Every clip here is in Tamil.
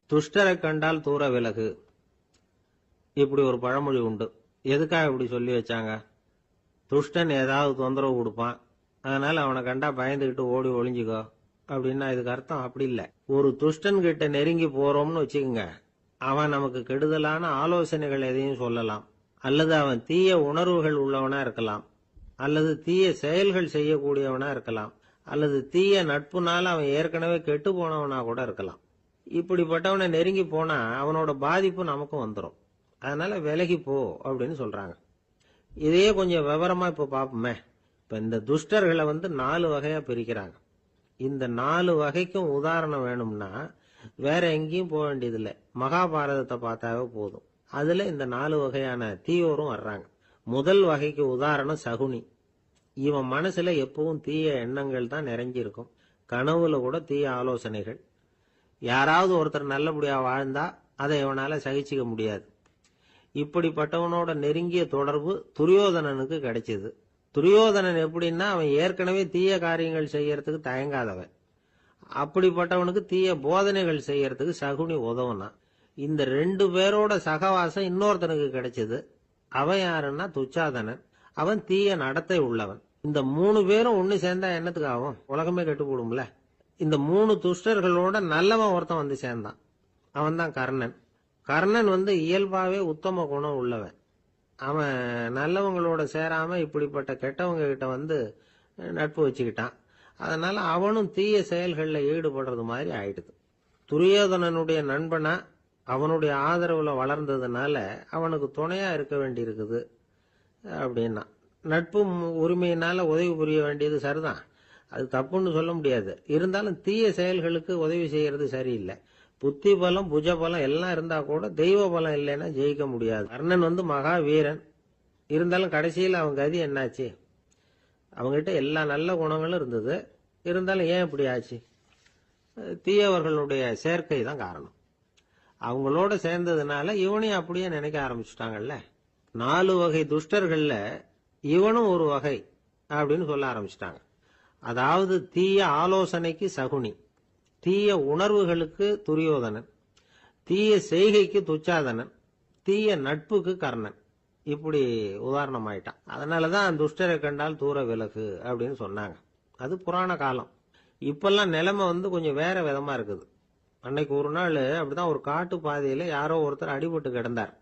துஷ்டரை கண்டால் தூர விலகு. இப்படி ஒரு பழமொழி உண்டு. எதுக்காக இப்படி சொல்லி வச்சாங்க? துஷ்டன் ஏதாவது தொந்தரவு கொடுப்பான், அதனால அவனை கண்டா பயந்துகிட்டு ஓடி ஒளிஞ்சுக்கோ அப்படின்னா இதுக்கு அர்த்தம் அப்படி இல்லை. ஒரு துஷ்டன் கிட்ட நெருங்கி போறோம்னு வச்சுக்கோங்க, அவன் நமக்கு கெடுதலான ஆலோசனைகள் எதையும் சொல்லலாம், அல்லது அவன் தீய உணர்வுகள் உள்ளவனா இருக்கலாம், அல்லது தீய செயல்கள் செய்யக்கூடியவனா இருக்கலாம், அல்லது தீய நட்புனால அவன் ஏற்கனவே கெட்டு போனவனா கூட இருக்கலாம். இப்படிப்பட்டவனை நெருங்கி போனா அவனோட பாதிப்பு நமக்கும் வந்துடும். அதனால விலகி போ அப்படின்னு சொல்றாங்க. இதையே கொஞ்சம் விவரமா இப்ப பாப்போமே. இப்ப இந்த துஷ்டர்களை 4 வகையா பிரிக்கிறாங்க. இந்த 4 வகைக்கும் உதாரணம் வேணும்னா வேற எங்கேயும் போக வேண்டியதில்லை, மகாபாரதத்தை பார்த்தாவே போதும். அதுல இந்த 4 வகையான தீயோரும் வர்றாங்க. முதல் வகைக்கு உதாரணம் சகுனி. இவன் மனசுல எப்பவும் தீய எண்ணங்கள் தான் நிறைஞ்சிருக்கும். கனவுல கூட தீய ஆலோசனைகள். யாராவது ஒருத்தர் நல்லபடியா வாழ்ந்தா அதை இவனால சகிச்சுக்க முடியாது. இப்படிப்பட்டவனோட நெருங்கிய தொடர்பு துரியோதனனுக்கு கிடைச்சது. துரியோதனன் எப்படின்னா அவன் ஏற்கனவே தீய காரியங்கள் செய்யறதுக்கு தயங்காதவன். அப்படிப்பட்டவனுக்கு தீய போதனைகள் செய்யறதுக்கு சகுனி உதவுனான். இந்த 2 பேரோட சகவாசம் இன்னொருத்தனுக்கு கிடைச்சது. அவன் யாருன்னா துச்சாதனன். அவன் தீய நடத்தை உள்ளவன். இந்த 3 பேரும் ஒண்ணு சேர்ந்தா என்னத்துக்கு ஆகும்? உலகமே கெட்டு போடும்ல. இந்த 3 துஷ்டர்களோட நல்லவன் ஒருத்தன் வந்து சேர்ந்தான். அவன் தான் கர்ணன். கர்ணன் இயல்பாவே உத்தம குணம் உள்ளவன். அவன் நல்லவங்களோட சேராம இப்படிப்பட்ட கெட்டவங்க கிட்ட நட்பு வச்சுக்கிட்டான். அதனால அவனும் தீய செயல்கள்ல ஈடுபடுறது மாதிரி ஆயிடுது. துரியோதனனுடைய நண்பனா அவனுடைய ஆதரவுல வளர்ந்ததுனால அவனுக்கு துணையா இருக்க வேண்டி இருக்குது அப்படின்னா. நட்பு உரிமையினால உதவி புரிய வேண்டியது சரிதான், அது தப்புன்னு சொல்ல முடியாது. இருந்தாலும் தீய செயல்களுக்கு உதவி செய்யறது சரியில்லை. புத்தி பலம் புஜ பலம் எல்லாம் இருந்தா கூட தெய்வ பலம் இல்லைன்னா ஜெயிக்க முடியாது. கர்ணன் மகா வீரன். இருந்தாலும் கடைசியில் அவன் கதி என்னாச்சு? அவங்ககிட்ட எல்லா நல்ல குணங்களும் இருந்தது, இருந்தாலும் ஏன் இப்படி ஆச்சு? தீயவர்களுடைய சேர்க்கை தான் காரணம். அவங்களோட சேர்ந்ததுனால இவனையும் அப்படியே நினைக்க ஆரம்பிச்சுட்டாங்கல்ல. 4 வகை துஷ்டர்கள்ல இவனும் ஒரு வகை அப்படின்னு சொல்ல ஆரம்பிச்சிட்டாங்க. அதாவது தீய ஆலோசனைக்கு சகுனி, தீய உணர்வுகளுக்கு துரியோதனன், தீய செய்கைக்கு துச்சாதனன், தீய நட்புக்கு கர்ணன். இப்படி உதாரணம் ஆயிட்டான். அதனாலதான் துஷ்டரை கண்டால் தூர விலகு அப்படின்னு சொன்னாங்க. அது புராண காலம். இப்பெல்லாம் நிலைமை கொஞ்சம் வேற விதமா இருக்குது. அன்னைக்கு ஒரு நாள் அப்படிதான் ஒரு காட்டு பாதையில யாரோ ஒருத்தர் அடிபட்டு கிடந்தார்.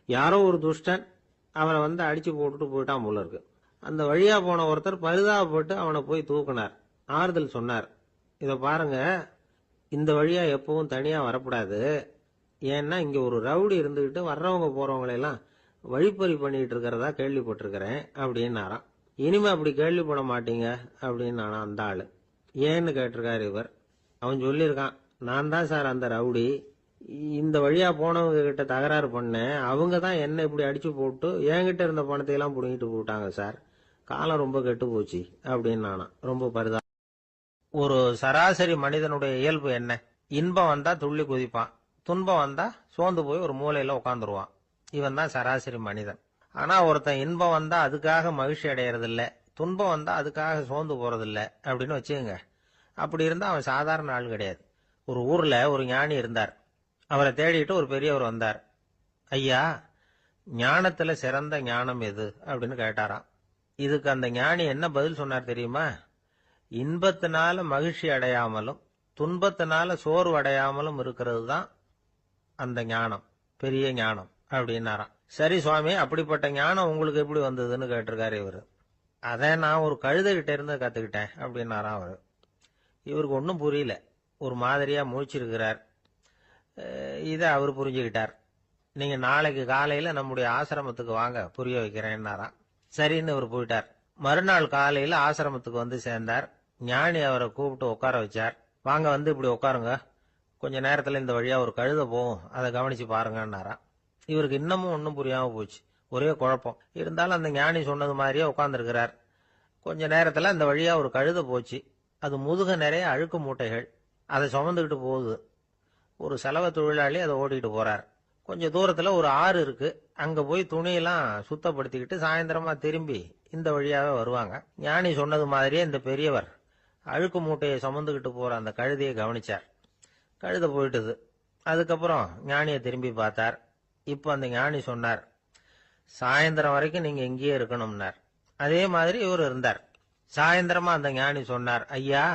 யாரோ ஒரு துஷ்டன் அவனை அடிச்சு போட்டுட்டு போயிட்டான் போல இருக்கு. அந்த வழியா போன ஒருத்தர் பரிதாபப்பட்டு அவனை போய் தூக்கினார், ஆறுதல் சொன்னார். இத பாருங்க, இந்த வழியா எப்பவும் தனியா வரக்கூடாது. ஏன்னா இங்க ஒரு ரவுடி இருந்துகிட்டு வர்றவங்க போறவங்களெல்லாம் வழிப்பறி பண்ணிட்டு இருக்கிறதா கேள்விப்பட்டிருக்கிறேன் அப்படின்னாராம். இனிமே அப்படி கேள்விப்பட மாட்டீங்க அப்படின்னு அந்த ஆளு. ஏன்னு கேட்டிருக்காரு இவர். அவன் சொல்லியிருக்கான், நான் தான் சார் அந்த ரவுடி. இந்த வழியா போனவங்க கிட்ட தகராறு பண்ணேன், அவங்க தான் என்ன இப்படி அடிச்சு போட்டு என்கிட்ட இருந்த பணத்தை எல்லாம் புடுங்கிட்டு போட்டாங்க சார். காலம் ரொம்ப கெட்டு போச்சு அப்படின்னு ரொம்ப பரிதா. ஒரு சராசரி மனிதனுடைய இயல்பு என்ன? இன்பம் வந்தா துள்ளி குதிப்பான், துன்பம் வந்தா சோர்ந்து போய் ஒரு மூலையில உட்காந்துருவான். இவன் தான் சராசரி மனிதன். ஆனா ஒருத்தன் இன்பம் வந்தா அதுக்காக மகிழ்ச்சி அடையறது இல்ல, துன்பம் வந்தா அதுக்காக சோர்ந்து போறது இல்ல அப்படின்னு வச்சுக்கோங்க. அப்படி இருந்தா அவன் சாதாரண ஆள் கிடையாது. ஒரு ஊர்ல ஒரு ஞானி இருந்தார். அவரை தேடிட்டு ஒரு பெரியவர் வந்தார். ஐயா, ஞானத்துல சிறந்த ஞானம் எது அப்படின்னு கேட்டாராம். இதுக்கு அந்த ஞானி என்ன பதில் சொன்னார் தெரியுமா? இன்பத்தினால மகிழ்ச்சி அடையாமலும் துன்பத்தினால சோர்வு அடையாமலும் இருக்கிறது தான் அந்த ஞானம், பெரிய ஞானம் அப்படின்னாராம். சரி சுவாமி, அப்படிப்பட்ட ஞானம் உங்களுக்கு எப்படி வந்ததுன்னு கேட்டிருக்காரு இவரு. அதை நான் ஒரு கழுதைகிட்ட இருந்து கத்துக்கிட்டேன் அப்படின்னாராம் அவரு. இவருக்கு ஒன்றும் புரியல, ஒரு மாதிரியா முழிச்சிருக்கிறார். இதை அவர் புரிஞ்சுக்கிட்டார். நீங்க நாளைக்கு காலையில நம்முடைய ஆசிரமத்துக்கு வாங்க, புரிய வைக்கிறேன்னாராம். சரின்னு அவர் போயிட்டார். மறுநாள் காலையில ஆசிரமத்துக்கு சேர்ந்தார். ஞானி அவரை கூப்பிட்டு உட்கார வச்சார். வாங்க இப்படி உட்காருங்க, கொஞ்ச நேரத்துல இந்த வழியா ஒரு கழுதை போகும், அதை கவனிச்சு பாருங்கன்னாராம். இவருக்கு இன்னமும் ஒன்னும் புரியாம போச்சு, ஒரே குழப்பம். இருந்தாலும் அந்த ஞானி சொன்னது மாதிரியே உட்கார்ந்துருக்கிறார். கொஞ்ச நேரத்துல அந்த வழியா ஒரு கழுதை போச்சு. அது முதுக நிறைய அழுக்கு மூட்டைகள், அதை சுமந்துகிட்டு போகுது. ஒரு செலவு தொழிலாளி அதை ஓட்டிட்டு போறார். கொஞ்ச தூரத்துல ஒரு ஆறு இருக்கு, அங்க போய் துணியெல்லாம் சுத்தப்படுத்திக்கிட்டு சாயந்தரமா திரும்பி இந்த வழியாவே வருவாங்க. ஞானி சொன்னது மாதிரியே இந்த பெரியவர் அழுக்கு மூட்டையை சுமந்துகிட்டு போற அந்த கழுதையை கவனிச்சார். கழுதை போயிட்டுது. அதுக்கப்புறம் ஞானியை திரும்பி பார்த்தார். இப்ப அந்த ஞானி சொன்னார், சாயந்தரம் வரைக்கும் நீங்க இங்கேயே இருக்கணும்னார். அதே மாதிரி இவர் இருந்தார். சாயந்தரமா அந்த ஞானி சொன்னார், ஐயா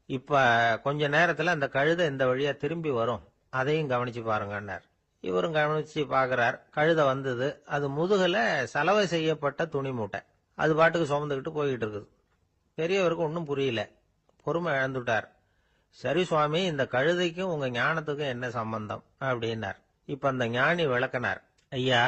இப்ப கொஞ்ச நேரத்துல அந்த கழுதை இந்த வழியா திரும்பி வரும், அதையும் கவனிச்சு பாருங்கன்னார். இவரும் கவனிச்சு பாக்குறார். கழுதை வந்தது. அது முதுகுல சலவை செய்யப்பட்ட துணி மூட்டை. அது பாட்டுக்கு சுமந்துக்கிட்டு போய்கிட்டு இருக்குது. பெரியவருக்கு ஒன்றும் புரியல. பொறுமை இழந்துட்டார். சரி சுவாமி, இந்த கழுதைக்கும் உங்க ஞானத்துக்கும் என்ன சம்பந்தம் அப்படின்னார். இப்ப அந்த ஞானி விளக்கினார். ஐயா,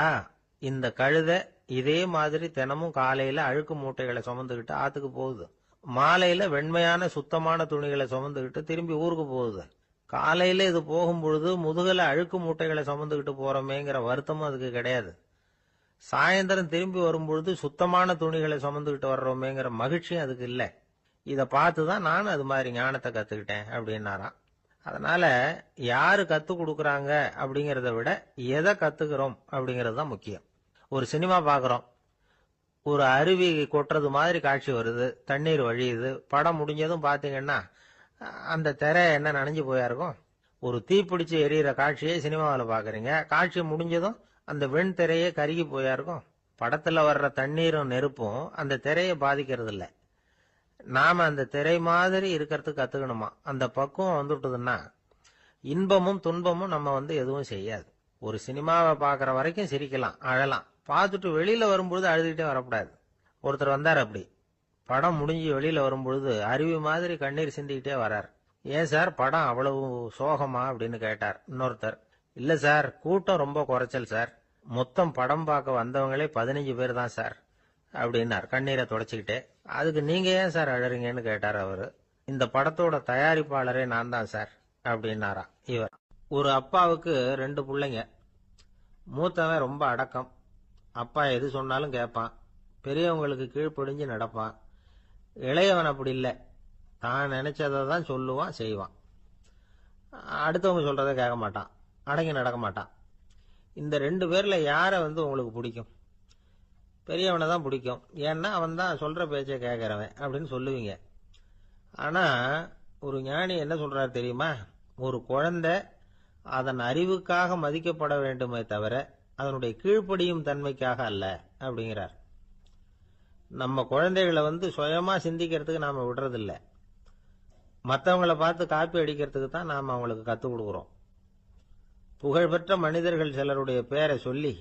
இந்த கழுதை இதே மாதிரி தினமும் காலையில அழுக்கு மூட்டைகளை சுமந்துக்கிட்டு ஆத்துக்கு போகுது. மாலையில வெண்மையான சுத்தமான துணிகளை சுமந்துக்கிட்டு திரும்பி ஊருக்கு போகுது. காலையில இது போகும் பொழுது முதுகல அழுக்கு மூட்டைகளை சுமந்துக்கிட்டு போறோமேங்கிற வருத்தமும் அதுக்கு கிடையாது. சாயந்தரம் திரும்பி வரும்பொழுது சுத்தமான துணிகளை சுமந்துக்கிட்டு வர்றோமேங்கிற மகிழ்ச்சியும் அதுக்கு இல்லை. இதை பார்த்துதான் நானும் அது மாதிரி ஞானத்தை கத்துக்கிட்டேன் அப்படின்னாராம். அதனால யாரு கத்து கொடுக்கறாங்க அப்படிங்கறத விட எதை கத்துக்கிறோம் அப்படிங்கிறது தான் முக்கியம். ஒரு சினிமா பாக்குறோம், ஒரு அருவி கொட்டுறது மாதிரி காட்சி வருது, தண்ணீர் வழியுது. படம் முடிஞ்சதும் பாத்தீங்கன்னா அந்த திரை என்ன நனைஞ்சு போயா இருக்கும். ஒரு தீப்பிடிச்சு எரியிற காட்சியை சினிமாவில் பாக்குறீங்க, காட்சி முடிஞ்சதும் அந்த வெண் திரையே கருகி போயா இருக்கும். படத்துல வர்ற தண்ணீரும் நெருப்பும் அந்த திரையை பாதிக்கிறது இல்லை. நாம அந்த திரை மாதிரி இருக்கிறதுக்கு கத்துக்கணுமா. அந்த பக்குவம் வந்துட்டுதுன்னா இன்பமும் துன்பமும் நம்ம எதுவும் செய்யாது. ஒரு சினிமாவை பாக்குற வரைக்கும் சிரிக்கலாம், அழலாம். பார்த்துட்டு வெளியில வரும்பொழுது அழுதுகிட்டே வரக்கூடாது. ஒருத்தர் வந்தார். அப்படி படம் முடிஞ்சு வெளியில வரும்பொழுது அருவி மாதிரி கண்ணீர் சிந்திக்கிட்டே வரார். ஏன் சார் படம் அவ்வளவு சோகமா அப்படின்னு கேட்டார். இன்னொருத்தர், இல்ல சார், கூட்டம் ரொம்ப குறைச்சல் சார், மொத்தம் படம் பார்க்க வந்தவங்களே 15 பேர் தான் சார் அப்படின்னார் கண்ணீரை தொடச்சிக்கிட்டே. அதுக்கு நீங்க ஏன் சார் அழறீங்கன்னு கேட்டார் அவரு. இந்த படத்தோட தயாரிப்பாளரே நான் தான் சார் அப்படின்னாரா இவர். ஒரு அப்பாவுக்கு 2 பிள்ளைங்க. மூத்தவன் ரொம்ப அடக்கம். அப்பா எது சொன்னாலும் கேட்பான், பெரியவங்களுக்கு கீழ்ப்படிஞ்சு நடப்பான். இளையவன் அப்படி இல்லை, தான் நினைச்சதை தான் சொல்லுவான், செய்வான். அடுத்தவங்க சொல்றதை கேட்க மாட்டான், அடங்கி நடக்க மாட்டான். இந்த 2 பேர்ல யாரை உங்களுக்கு பிடிக்கும்? பெரியவனை தான் பிடிக்கும். ஏன்னா அவன் தான் சொல்ற பேச்சை கேட்கிறவன் அப்படின்னு சொல்லுவீங்க. ஆனா ஒரு ஞானி என்ன சொல்றாரு தெரியுமா? ஒரு குழந்தை அதன் அறிவுக்காக மதிக்கப்பட வேண்டுமே தவிர அதனுடைய கீழ்ப்படியும் தன்மைக்காக அல்ல அப்படிங்கிறார். நம்ம குழந்தைகளை சுயமா சிந்திக்கிறதுக்கு நாம விடுறதில்லை. மற்றவங்களை பார்த்து காப்பி அடிக்கிறதுக்கு தான் நாம அவங்களுக்கு கத்துக் கொடுக்குறோம். புகழ்பெற்ற மனிதர்கள் சிலருடைய பேரை சொல்லி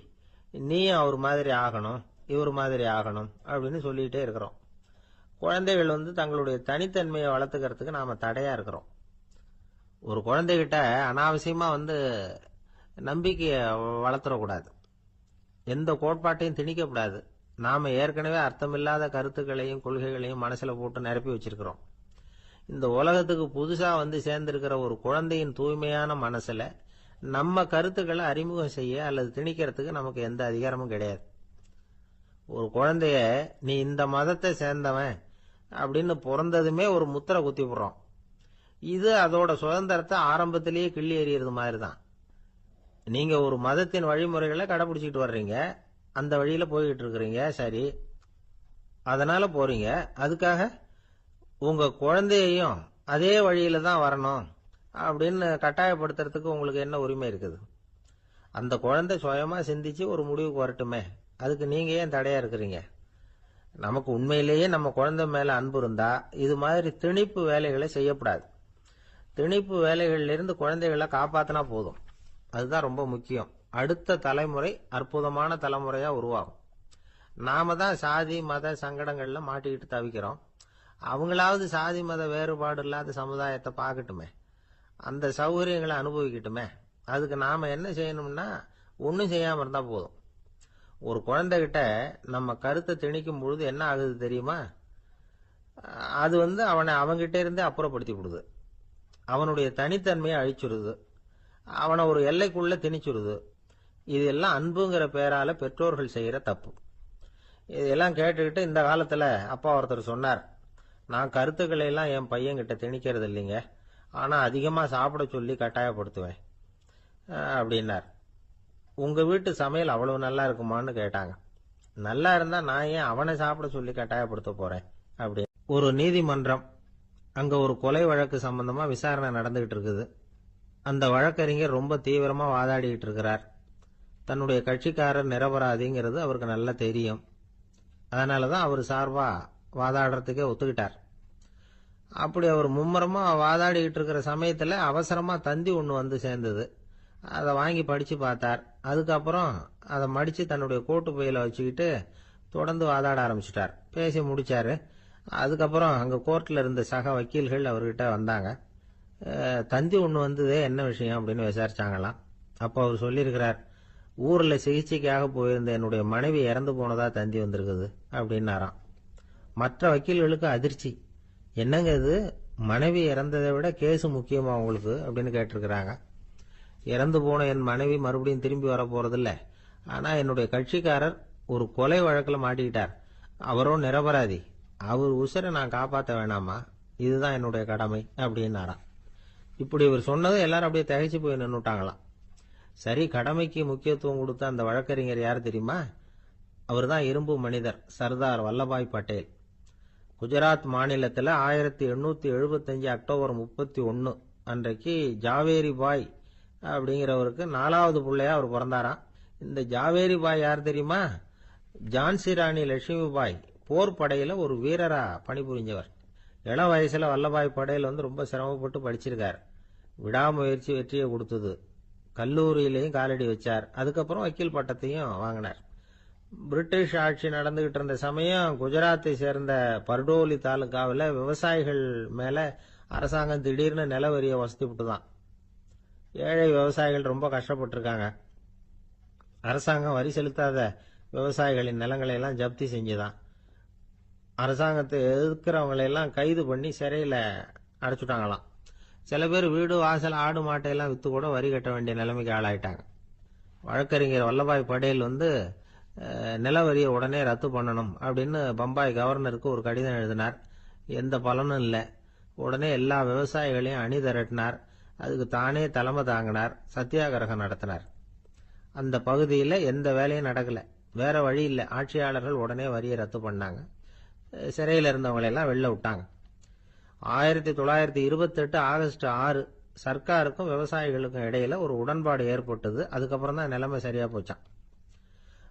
நீயும் அவர் மாதிரி ஆகணும், இவர் மாதிரி ஆகணும் அப்படின்னு சொல்லிட்டே இருக்கிறோம். குழந்தைகள் தங்களுடைய தனித்தன்மையை வளர்த்துக்கிறதுக்கு நாம தடையா இருக்கிறோம். ஒரு குழந்தைகிட்ட அனாவசியமா நம்பிக்கையை வளர்த்துடக்கூடாது, எந்த கோட்பாட்டையும் திணிக்கக்கூடாது. நாம ஏற்கனவே அர்த்தமில்லாத கருத்துக்களையும் கொள்கைகளையும் மனசுல போட்டு நிரப்பி வச்சிருக்கிறோம். இந்த உலகத்துக்கு புதுசா சேர்ந்திருக்கிற ஒரு குழந்தையின் தூய்மையான மனசுல நம்ம கருத்துக்களை அறிமுகம் செய்ய அல்லது திணிக்கிறதுக்கு நமக்கு எந்த அதிகாரமும் கிடையாது. ஒரு குழந்தைய நீ இந்த மதத்தை சேர்ந்தவன் அப்படின்னு பிறந்ததுமே ஒரு முத்திரை குத்தி விடுறோம். இது அதோட சுதந்திரத்தை ஆரம்பத்திலேயே கிள்ளி எறியறது மாதிரி தான். நீங்க ஒரு மதத்தின் வழிமுறைகளை கடைபிடிச்சிட்டு வர்றீங்க, அந்த வழியில போய்கிட்டு இருக்கிறீங்க, சரி, அதனால போறீங்க. அதுக்காக உங்க குழந்தையையும் அதே வழியில தான் வரணும் அப்படின்னு கட்டாயப்படுத்துறதுக்கு உங்களுக்கு என்ன உரிமை இருக்குது? அந்த குழந்தை சுயமா சிந்திச்சு ஒரு முடிவுக்கு வரட்டுமே, அதுக்கு நீங்க ஏன் தடையா இருக்கிறீங்க? நமக்கு உண்மையிலேயே நம்ம குழந்தை மேல அன்பு இருந்தா இது மாதிரி திணிப்பு வேலைகளை செய்யக்கூடாது. திணிப்பு வேலைகள்ல இருந்து குழந்தைகளை காப்பாத்தினா போதும். அதுதான் ரொம்ப முக்கியம். அடுத்த தலைமுறை அற்புதமான தலைமுறையா உருவாகும். நாம தான் சாதி மத சங்கடங்கள்ல மாட்டிக்கிட்டு தவிக்கிறோம். அவங்களாவது சாதி மத வேறுபாடு இல்லாத சமுதாயத்தை பார்க்கட்டுமே, அந்த சௌகரியங்களை அனுபவிக்கட்டுமே. அதுக்கு நாம என்ன செய்யணும்னா ஒன்னும் செய்யாம இருந்தா போதும். ஒரு குழந்தைகிட்ட நம்ம கருத்தை திணிக்கும் பொழுது என்ன ஆகுது தெரியுமா? அது அவனை அவங்கிட்ட இருந்தே அப்புறப்படுத்தி விடுது. அவனுடைய தனித்தன்மையை அழிச்சுடுது. அவனை ஒரு எல்லைக்குள்ள திணிச்சுடுது. இதெல்லாம் அன்புங்கிற பேரால பெற்றோர்கள் செய்யற தப்பு. இதெல்லாம் கேட்டுக்கிட்டு இந்த காலத்துல அப்பா ஒருத்தர் சொன்னார், நான் கருத்துக்களை எல்லாம் என் பையன்கிட்ட திணிக்கிறது இல்லைங்க, ஆனா அதிகமா சாப்பிட சொல்லி கட்டாயப்படுத்துவேன் அப்படின்னார். உங்க வீட்டு சமையல் அவ்வளவு நல்லா இருக்குமான்னு கேட்டாங்க. நல்லா இருந்தா நான் ஏன் அவனை சாப்பிட சொல்லி கட்டாயப்படுத்த போறேன் அப்படி. ஒரு நீதிமன்றம், அங்க ஒரு கொலை வழக்கு சம்பந்தமா விசாரணை நடந்துகிட்டு இருக்குது. அந்த வழக்கறிஞர் ரொம்ப தீவிரமா வாதாடிட்டு இருக்கிறார். தன்னுடைய கட்சிக்காரர் நிரபராதிங்கிறது அவருக்கு நல்லா தெரியும். அதனாலதான் அவர் சார்பா வாதாடுறதுக்கே ஒத்துக்கிட்டார். அப்படி அவர் மும்முரமா வாதாடிக்கிட்டு இருக்கிற சமயத்துல அவசரமா தந்தி ஒண்ணு வந்து சேர்ந்தது. அதை வாங்கி படிச்சு பார்த்தார். அதுக்கப்புறம் அதை மடிச்சு தன்னுடைய கோட்டு பையில வச்சுக்கிட்டு தொடர்ந்து வாதாட ஆரம்பிச்சிட்டார். பேசி முடிச்சாரு. அதுக்கப்புறம் அங்க கோர்ட்ல இருந்த சக வக்கீல்கள் அவர்கிட்ட வந்தாங்க. தந்தி ஒண்ணு வந்ததே, என்ன விஷயம் அப்படின்னு விசாரிச்சாங்களாம். அப்போ அவர் சொல்லியிருக்கிறார், ஊர்ல சிகிச்சைக்காக போயிருந்த என்னுடைய மனைவி இறந்து போனதா தந்தி வந்திருக்குது அப்படின்னாராம். மற்ற வக்கீல்களுக்கு அதிர்ச்சி. என்னங்க இது, மனைவி இறந்ததை விட கேஸ் முக்கியமா உங்களுக்கு அப்படின்னு கேட்டிருக்கிறாங்க. இறந்து போன என் மனைவி மறுபடியும் திரும்பி வர போறதில்ல. ஆனா என்னுடைய கட்சிக்காரர் ஒரு கொலை வழக்கில் மாட்டிக்கிட்டார். அவரோ நிரபராதி. அவர் உசுரை நான் காப்பாற்ற வேணாமா? இதுதான் என்னுடைய கடமை அப்படின்னாராம். இப்படி இவர் சொன்னதும் எல்லாரும் அப்படியே திகைச்சு போய் நின்னுட்டாங்களாம். சரி, கடமைக்கு முக்கியத்துவம் கொடுத்த அந்த வழக்கறிஞர் யார் தெரியுமா? அவர் தான் இரும்பு மனிதர் சர்தார் வல்லபாய் பட்டேல். குஜராத் மாநிலத்தில் 1875 அக்டோபர் 31 அன்றைக்கு ஜாவேரி பாய் அப்படிங்கிறவருக்கு 4வது பிள்ளையா அவர் பிறந்தாராம். இந்த ஜாவேரி பாய் யார் தெரியுமா? ஜான்சி ராணி லட்சுமி பாய் போர் படையில ஒரு வீரரா பணிபுரிஞ்சவர். இளம் வயசுல வல்லபாய் படேல் ரொம்ப சிரமப்பட்டு படிச்சிருக்கார். விடாமுயற்சி வெற்றியை கொடுத்தது. கல்லூரியிலையும் காலடி வச்சார். அதுக்கப்புறம் வக்கீல் பட்டத்தையும் வாங்கினார். பிரிட்டிஷ் ஆட்சி நடந்துகிட்டு இருந்த சமயம் குஜராத்தை சேர்ந்த பர்டோலி தாலுகாவில் விவசாயிகள் மேல அரசாங்கம் திடீர்னு நில வரிய வசதி விட்டுதான். ஏழை விவசாயிகள் ரொம்ப கஷ்டப்பட்டிருக்காங்க. அரசாங்கம் வரி செலுத்தாத விவசாயிகளின் நிலங்களை எல்லாம் ஜப்தி செஞ்சுதான். அரசாங்கத்தை எதிர்க்கிறவங்களை எல்லாம் கைது பண்ணி சிறையில அடைச்சுட்டாங்களாம். சில பேர் வீடு வாசல் ஆடு மாட்டையெல்லாம் வித்து கூட வரி கட்ட வேண்டிய நிலைமைக்கு ஆளாயிட்டாங்க. வழக்கறிஞர் வல்லபாய் படேல் நில வரியை உடனே ரத்து பண்ணணும் அப்படின்னு பம்பாய் கவர்னருக்கு ஒரு கடிதம் எழுதினார். எந்த பலனும் இல்லை. உடனே எல்லா விவசாயிகளையும் அணி திரட்டினார். அதுக்கு தானே தலைமை தாங்கினார். சத்தியாகிரகம் நடத்தினார். அந்த பகுதியில் எந்த வேலையும் நடக்கல. வேற வழி இல்லை. ஆட்சியாளர்கள் உடனே வரியை ரத்து பண்ணாங்க. சிறையில் இருந்தவங்களெல்லாம் வெளில விட்டாங்க. 1928 ஆகஸ்ட் 6 சர்க்காருக்கும் விவசாயிகளுக்கும் இடையில ஒரு உடன்பாடு ஏற்பட்டது. அதுக்கப்புறம் தான் நிலைமை சரியா போச்சான்.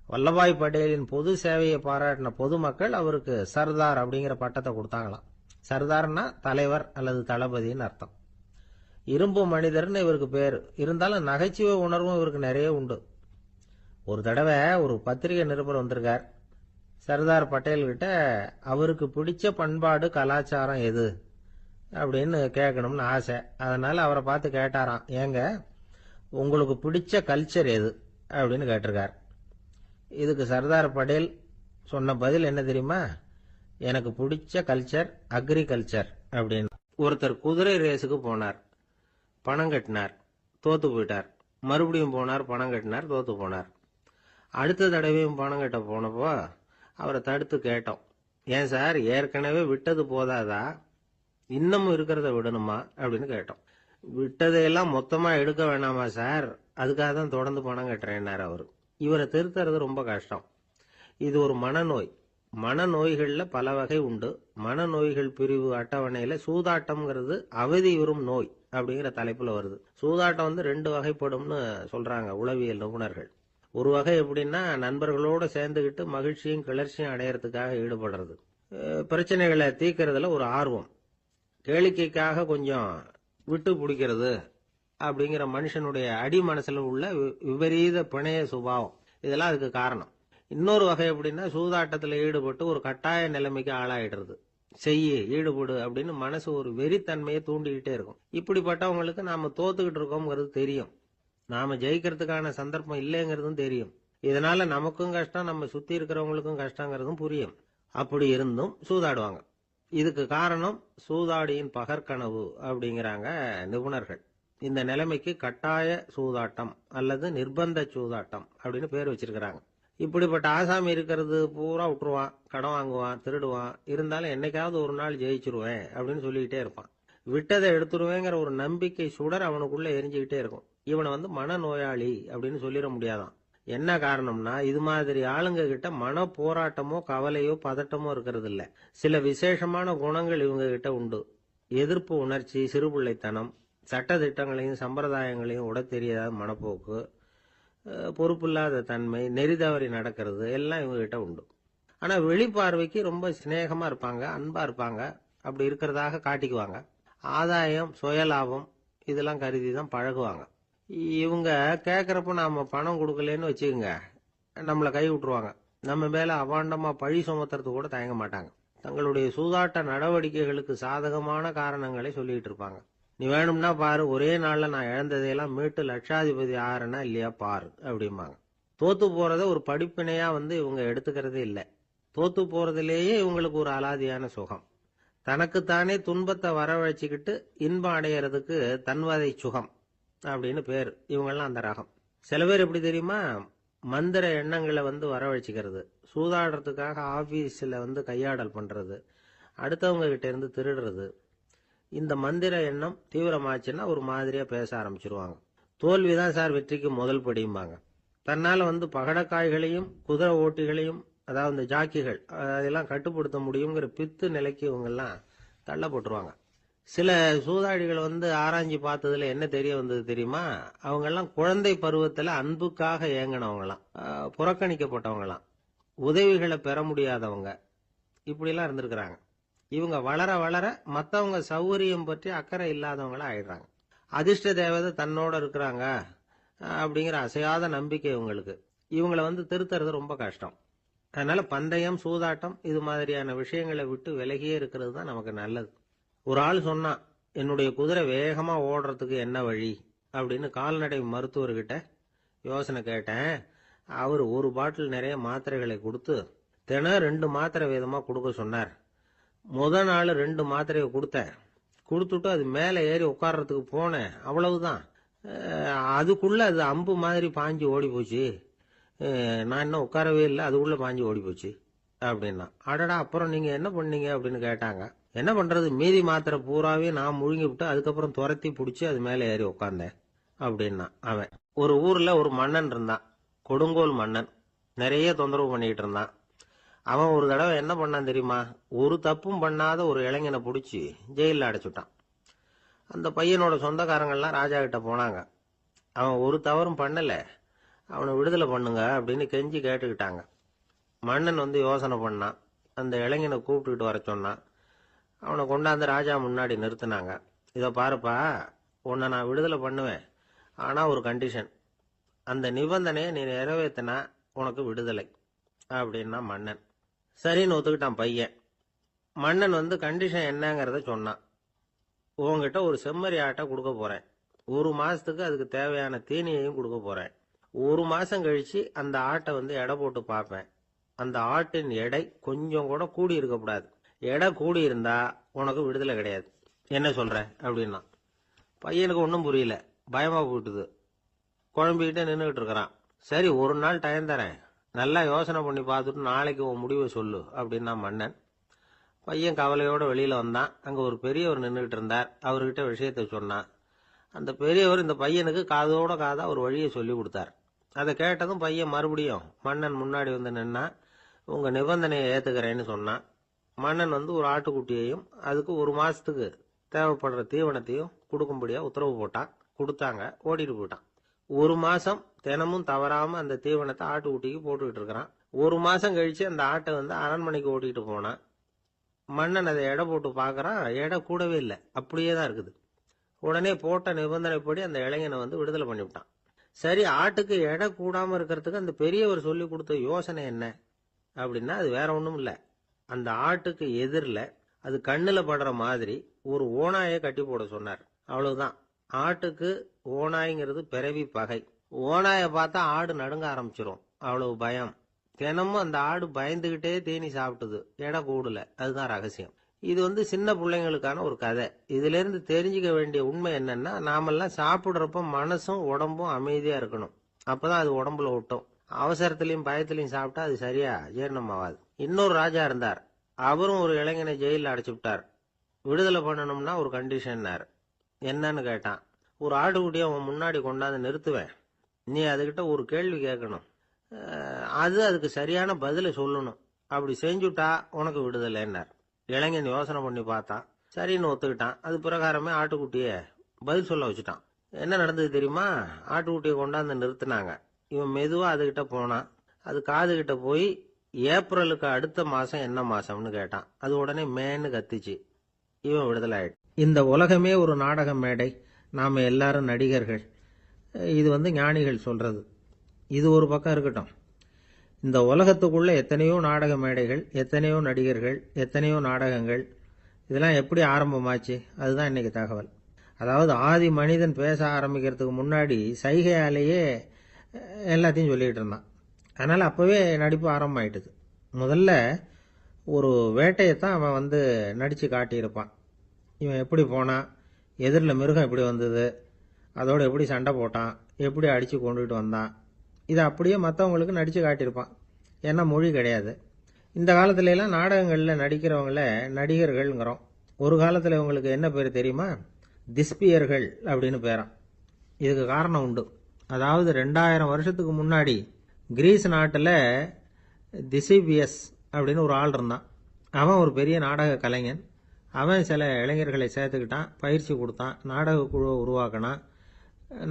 வல்லபாய் பட்டேலின் பொது சேவையை பாராட்டின பொதுமக்கள் அவருக்கு சர்தார் அப்படிங்கிற பட்டத்தை கொடுத்தாங்களாம். சர்தார்னா தலைவர் அல்லது தளபதினு அர்த்தம். இரும்பு மனிதர்னு இவருக்கு பேரு. இருந்தாலும் நகைச்சுவை உணர்வும் இவருக்கு நிறைய உண்டு. ஒரு தடவை ஒரு பத்திரிகை நிருபர் வந்திருக்கார். சர்தார் பட்டேல் கிட்ட அவருக்கு பிடிச்ச பண்பாடு கலாச்சாரம் எது அப்படின்னு கேட்கணும்னு ஆசை. அதனால அவரை பார்த்து கேட்டாராம், ஏங்க உங்களுக்கு பிடிச்ச கல்ச்சர் எது அப்படின்னு கேட்டிருக்கார். இதுக்கு சர்தார் பட்டேல் சொன்ன பதில் என்ன தெரியுமா? எனக்கு பிடிச்ச கல்ச்சர் அக்ரிகல்ச்சர் அப்படின்னு. ஒருத்தர் குதிரை ரேஸுக்கு போனார். பணம் கட்டினார், தோத்து போயிட்டார். மறுபடியும் போனார், பணம் கட்டினார், தோத்து போனார். அடுத்த தடவையும் பணம் கட்ட போனப்போ அவரை தடுத்து கேட்டோம், ஏன் சார் ஏற்கனவே விட்டது போதாதா, இன்னமும் இருக்கிறத விடணுமா அப்படின்னு கேட்டோம். விட்டதையெல்லாம் மொத்தமா எடுக்க வேணாமா சார், அதுக்காக தான் தொடர்ந்து பணம் கட்டுறேன்னாரு அவரு. இவரை திருத்துறது ரொம்ப கஷ்டம். இது ஒரு மனநோய். மனநோய்கள்ல பல வகை உண்டு. மனநோய்கள் பிரிவு அட்டவணையில சூதாட்டம்ங்கிறது அவதி வரும் நோய் அப்படிங்கிற தலைப்புல வருது. சூதாட்டம் 2 வகைப்படும்னு சொல்றாங்க உளவியல் நிபுணர்கள். ஒரு வகை எப்படின்னா, நண்பர்களோட சேர்ந்துகிட்டு மகிழ்ச்சியும் கிளர்ச்சியும் அடையறதுக்காக ஈடுபடுறது. பிரச்சனைகளை தீர்க்கறதுல ஒரு ஆர்வம். கேளிக்கைக்காக கொஞ்சம் விட்டு பிடிக்கிறது அப்படிங்கிற மனுஷனுடைய அடி மனசுல உள்ள விபரீத பிணைய சுபாவம், இதெல்லாம் அதுக்கு காரணம். இன்னொரு வகை எப்படின்னா, சூதாட்டத்தில் ஈடுபட்டு ஒரு கட்டாய நிலைமைக்கு ஆளாயிடுறது. ஈடுபடு அப்படின்னு மனசு ஒரு வெறித்தன்மையை தூண்டிக்கிட்டே இருக்கும். இப்படிப்பட்டவங்களுக்கு நாம தோத்துக்கிட்டு இருக்கோம்ங்கிறது தெரியும். நாம ஜெயிக்கிறதுக்கான சந்தர்ப்பம் இல்லைங்கிறதும் தெரியும். இதனால நமக்கும் கஷ்டம், நம்ம சுத்தி இருக்கிறவங்களுக்கும் கஷ்டங்கிறதும் புரியும். அப்படி இருந்தும் சூதாடுவாங்க. இதுக்கு காரணம் சூதாடியின் பகற்கனவு அப்படிங்கிறாங்க நிபுணர்கள். இந்த நிலைமைக்கு கட்டாய சூதாட்டம் அல்லது நிர்பந்த சூதாட்டம் அப்படின்னு பேர் வச்சிருக்கிறாங்க. இப்படிப்பட்ட ஆசாமி இருக்கிறது பூரா விட்டுருவான், கடன் வாங்குவான், திருடுவான். இருந்தாலும் என்னைக்காவது ஒரு நாள் ஜெயிச்சிருவேன் அப்படின்னு சொல்லிக்கிட்டே இருப்பான். விட்டதை எடுத்துருவேங்கிற ஒரு நம்பிக்கை சுடர் அவனுக்குள்ள எரிஞ்சுக்கிட்டே இருக்கும். இவனை மனநோயாளி அப்படின்னு சொல்லிட முடியாதான். என்ன காரணம்னா, இது மாதிரி ஆளுங்க கிட்ட மன போராட்டமோ கவலையோ பதட்டமோ இருக்கிறது இல்ல. சில விசேஷமான குணங்கள் இவங்க கிட்ட உண்டு. எதிர்ப்பு உணர்ச்சி, சிறுபிள்ளைத்தனம், சட்ட திட்டங்களையும் சம்பிரதாயங்களையும் உட தெரியாத மனப்போக்கு, பொறுப்பில்லாத தன்மை, நெறி தவறி நடக்கிறது எல்லாம் இவங்ககிட்ட உண்டு. ஆனா வெளிப்பார்வைக்கு ரொம்ப சிநேகமா இருப்பாங்க, அன்பா இருப்பாங்க. அப்படி இருக்கிறதாக காட்டிக்குவாங்க. ஆதாயம், சுயலாபம் இதெல்லாம் கருதி தான் பழகுவாங்க. இவங்க கேட்கறப்ப நாம பணம் கொடுக்கலன்னு வச்சுக்கோங்க, நம்மளை கை விட்டுருவாங்க. நம்ம மேல அபாண்டமா பழி சுமத்துறது கூட தயங்க மாட்டாங்க. தங்களுடைய சூதாட்ட நடவடிக்கைகளுக்கு சாதகமான காரணங்களை சொல்லிட்டு இருப்பாங்க. நீ வேணும்னா பாரு, ஒரே நாள்ல நான் இழந்ததையெல்லாம் மீட்டு லட்சாதிபதி ஆறனா இல்லையா பாரு அப்படிம்பாங்க. தோத்து போறத ஒரு படிப்பினையா இவங்க எடுத்துக்கிறதே இல்லை. தோத்து போறதுலேயே இவங்களுக்கு ஒரு அலாதியான சுகம். தனக்குத்தானே துன்பத்தை வரவழைச்சிக்கிட்டு இன்பம் அடையறதுக்கு தன்வதை சுகம் அப்படின்னு பேர். இவங்கெல்லாம் அந்த ரகம். சில பேர் எப்படி தெரியுமா, மந்திர எண்ணங்களை வரவழைச்சிக்கிறது, சூதாடுறதுக்காக ஆபீஸ்ல கையாடல் பண்றது, அடுத்தவங்க கிட்ட இருந்து திருடுறது. இந்த மந்திர எண்ணம் தீவிரமாச்சுன்னா ஒரு மாதிரியா பேச ஆரம்பிச்சிருவாங்க. தோல்விதான் சார் வெற்றிக்கு முதல் படியும்பாங்க. தன்னால பகடக்காய்களையும் குதிரை ஓட்டிகளையும், அதாவது இந்த ஜாக்கிகள், அதெல்லாம் கட்டுப்படுத்த முடியுங்கிற பித்து நிலைக்கு இவங்கெல்லாம் தள்ளப்பட்டுருவாங்க. சில சூதாடிகள் ஆராய்ச்சி பார்த்ததுல என்ன தெரிய வந்தது தெரியுமா, அவங்கெல்லாம் குழந்தை பருவத்துல அன்புக்காக ஏங்கினவங்களாம், புறக்கணிக்கப்பட்டவங்களாம், உதவிகளை பெற முடியாதவங்க, இப்படிலாம் இருந்திருக்கிறாங்க. இவங்க வளர வளர மற்றவங்க சௌகரியம் பற்றி அக்கறை இல்லாதவங்களா ஆயிடுறாங்க. அதிர்ஷ்ட தேவதை தன்னோட இருக்கிறாங்க அப்படிங்கிற அசையாத நம்பிக்கை இவங்களுக்கு. இவங்களை திருத்துறது ரொம்ப கஷ்டம். அதனால பந்தயம், சூதாட்டம் இது மாதிரியான விஷயங்களை விட்டு விலகியே இருக்கிறது தான் நமக்கு நல்லது. ஒரு ஆள் சொன்னான், என்னுடைய குதிரை வேகமா ஓடுறதுக்கு என்ன வழி அப்படின்னு கால்நடை மருத்துவர்கிட்ட யோசனை கேட்டேன். அவர் ஒரு பாட்டில் நிறைய மாத்திரைகளை கொடுத்து தினம் 2 மாத்திரை வீதமா கொடுக்க சொன்னார். முதல் நாள் 2 மாத்திரையை கொடுத்துட்டு அது மேலே ஏறி உட்கார்றதுக்கு போனேன். அவ்வளவுதான். அதுக்குள்ள அது அம்பு மாதிரி பாஞ்சு ஓடி போச்சு. நான் இன்னும் உட்காரவே இல்லை, அதுக்குள்ள பாஞ்சு ஓடி போச்சு அப்படின்னா. அடடா, அப்புறம் நீங்க என்ன பண்ணீங்க அப்படின்னு கேட்டாங்க. என்ன பண்றது, மீதி மாத்திரை பூராவே நான் முழுங்கி விட்டு அதுக்கப்புறம் துரத்தி பிடிச்சி அது மேலே ஏறி உட்கார்ந்தேன் அப்படின்னா அவன். ஒரு ஊர்ல ஒரு மன்னன் இருந்தான், கொடுங்கோல் மன்னன். நிறைய தொந்தரவு பண்ணிட்டு இருந்தான். அவன் ஒரு தடவை என்ன பண்ணான் தெரியுமா, ஒரு தப்பும் பண்ணாத ஒரு இளைஞனை பிடிச்சி ஜெயிலில் அடைச்சுட்டான். அந்த பையனோட சொந்தக்காரங்கள்லாம் ராஜா கிட்ட போனாங்க. அவன் ஒரு தவறும் பண்ணல, அவனை விடுதலை பண்ணுங்க அப்படின்னு கெஞ்சி கேட்டுக்கிட்டாங்க. மன்னன் யோசனை பண்ணான். அந்த இளைஞனை கூப்பிட்டுக்கிட்டு வர சொன்னான். அவனை கொண்டாந்து ராஜா முன்னாடி நிறுத்தினாங்க. இதை பாருப்பா, உன்னை நான் விடுதலை பண்ணுவேன், ஆனா ஒரு கண்டிஷன். அந்த நிபந்தனையை நீ நிறைவேற்றினா உனக்கு விடுதலை அப்படின்னா மன்னன். சரின்னு ஒத்துக்கிட்டான் பையன். மன்னன் கண்டிஷன் என்னங்கிறத சொன்னான். உங்ககிட்ட ஒரு செம்மறி ஆட்டை கொடுக்க போறேன், 1 மாசத்துக்கு அதுக்கு தேவையான தீனியையும் கொடுக்க போறேன். 1 மாசம் கழிச்சு அந்த ஆட்டை எடை போட்டு பார்ப்பேன். அந்த ஆட்டின் எடை கொஞ்சம் கூட கூடி இருக்கக்கூடாது. எடை கூடி இருந்தா உனக்கு விடுதலை கிடையாது. என்ன சொல்ற அப்படின்னா. பையனுக்கு ஒன்றும் புரியல, பயமா போட்டுது. குழம்பிக்கிட்டே நின்றுகிட்டு இருக்கிறான். சரி, ஒரு நாள் டைம் தரேன், நல்லா யோசனை பண்ணி பார்த்துட்டு நாளைக்கு உன் முடிவை சொல்லு அப்படின்னா மன்னன். பையன் கவலையோட வெளியில வந்தான். அங்க ஒரு பெரியவர் நின்றுகிட்டு இருந்தார். அவர்கிட்ட விஷயத்த சொன்னான். அந்த பெரியவர் இந்த பையனுக்கு காதோட காதா ஒரு வழியை சொல்லி கொடுத்தார். அதை கேட்டதும் பையன் மறுபடியும் மன்னன் முன்னாடி நின்னா, உங்க நிபந்தனையை ஏத்துக்கிறேன்னு சொன்னான். மன்னன் ஒரு ஆட்டுக்குட்டியையும் அதுக்கு 1 மாசத்துக்கு தேவைப்படுற தீவனத்தையும் கொடுக்கும்படியா உத்தரவு போட்டான். கொடுத்தாங்க, ஓடிட்டு போயிட்டான். 1 மாசம் தினமும் தவறாம அந்த தீவனத்தை ஆட்டுக்குட்டிக்கு போட்டுக்கிட்டு இருக்கிறான். 1 மாசம் கழிச்சு அந்த ஆட்டை அரண்மனைக்கு ஓட்டிட்டு போனான். மன்னன் அதை எடை போட்டு பார்க்கறான், எடை கூடவே இல்லை, அப்படியே தான் இருக்குது. உடனே போட்ட நிபந்தனைப்படி அந்த இளைஞனை விடுதலை பண்ணிவிட்டான். சரி, ஆட்டுக்கு எடை கூடாம இருக்கிறதுக்கு அந்த பெரியவர் சொல்லி கொடுத்த யோசனை என்ன அப்படின்னா, அது வேற ஒண்ணும் இல்லை. அந்த ஆட்டுக்கு எதிரில் அது கண்ணுல படுற மாதிரி ஒரு ஓநாயை கட்டி போட சொன்னார். அவ்வளவுதான். ஆட்டுக்கு ஓநாய்ங்கிறது பிறவி பகை. ஓநாயை பார்த்தா ஆடு நடுங்க ஆரம்பிச்சிரும், அவ்வளவு பயம். தினமும் அந்த ஆடு பயந்துகிட்டே தீனி சாப்பிட்டுது, எடை கூடல. அதுதான் ரகசியம். இது சின்ன பிள்ளைங்களுக்கான ஒரு கதை. இதுல இருந்து தெரிஞ்சுக்க வேண்டிய உண்மை என்னன்னா, நாமெல்லாம் சாப்பிடுறப்ப மனசும் உடம்பும் அமைதியா இருக்கணும். அப்பதான் அது உடம்புல ஒட்டும். அவசரத்திலையும் பயத்திலையும் சாப்பிட்டா அது சரியா ஜீரணம் ஆகாது. இன்னொரு ராஜா இருந்தார். அவரும் ஒரு இளைஞனை ஜெயிலில் அடைச்சு விட்டார். விடுதலை பண்ணணும்னா ஒரு கண்டிஷன்னாரு. என்னன்னு கேட்டான். ஒரு ஆட்டுக்குட்டியை அவன் முன்னாடி கொண்டாந்து நிறுத்துவேன், நீ அதுகிட்ட ஒரு கேள்வி கேட்கணும், அதுக்கு சரியான பதிலை சொல்லணும். அப்படி செஞ்சுட்டா உனக்கு விடுதலைன்னார். இளைஞன் யோசனை பண்ணி பார்த்தான். சரின்னு ஒத்துக்கிட்டான். அது பிரகாரமே ஆட்டுக்குட்டிய பதில் சொல்ல வச்சுட்டான். என்ன நடந்தது தெரியுமா? ஆட்டுக்குட்டியை கொண்டாந்து நிறுத்தினாங்க. இவன் மெதுவா அதுகிட்ட போனான். அது காது கிட்ட போய் ஏப்ரலுக்கு அடுத்த மாசம் என்ன மாசம்னு கேட்டான். அது உடனே மேன்னு கத்திச்சு. இவன் விடுதலை ஆயிட்டு. இந்த உலகமே ஒரு நாடக மேடை, நாம எல்லாரும் நடிகர்கள். இது ஞானிகள் சொல்றது. இது ஒரு பக்கம் இருக்கட்டும். இந்த உலகத்துக்குள்ள எத்தனையோ நாடக மேடைகள், எத்தனையோ நடிகர்கள், எத்தனையோ நாடகங்கள், இதெல்லாம் எப்படி ஆரம்பமாச்சு? அதுதான் இன்னைக்கு தகவல். அதாவது ஆதி மனிதன் பேச ஆரம்பிக்கிறதுக்கு முன்னாடி சைகையாலேயே எல்லாத்தையும் சொல்லிட்டு இருந்தான். அதனால அப்பவே நடிப்பு ஆரம்பமாயிட்டுது. முதல்ல ஒரு வேட்டையத்தான் அவன் நடிச்சு காட்டியிருப்பான். இவன் எப்படி போனான், எதிரில் மிருகம் எப்படி வந்தது, அதோட எப்படி சண்டை போட்டான், எப்படி அடிச்சு கொண்டுகிட்டு வந்தான், இதை அப்படியே மற்றவங்களுக்கு நடிச்சு காட்டியிருப்பான். ஏன்னா மொழி கிடையாது. இந்த காலத்துல எல்லாம் நாடகங்களில் நடிக்கிறவங்கள நடிகர்கள்ங்கிறோம். ஒரு காலத்தில் இவங்களுக்கு என்ன பேர் தெரியுமா? திஸ்பியர்கள் அப்படின்னு பேராம். இதுக்கு காரணம் உண்டு. அதாவது 2000 வருஷத்துக்கு முன்னாடி கிரீஸ் நாட்டில் திசிபியஸ் அப்படின்னு ஒரு ஆள் இருந்தான். அவன் ஒரு பெரிய நாடக கலைஞன். அவன் சில இளைஞர்களை சேர்த்துக்கிட்டான், பயிற்சி கொடுத்தான், நாடக குழுவை உருவாக்கினான்.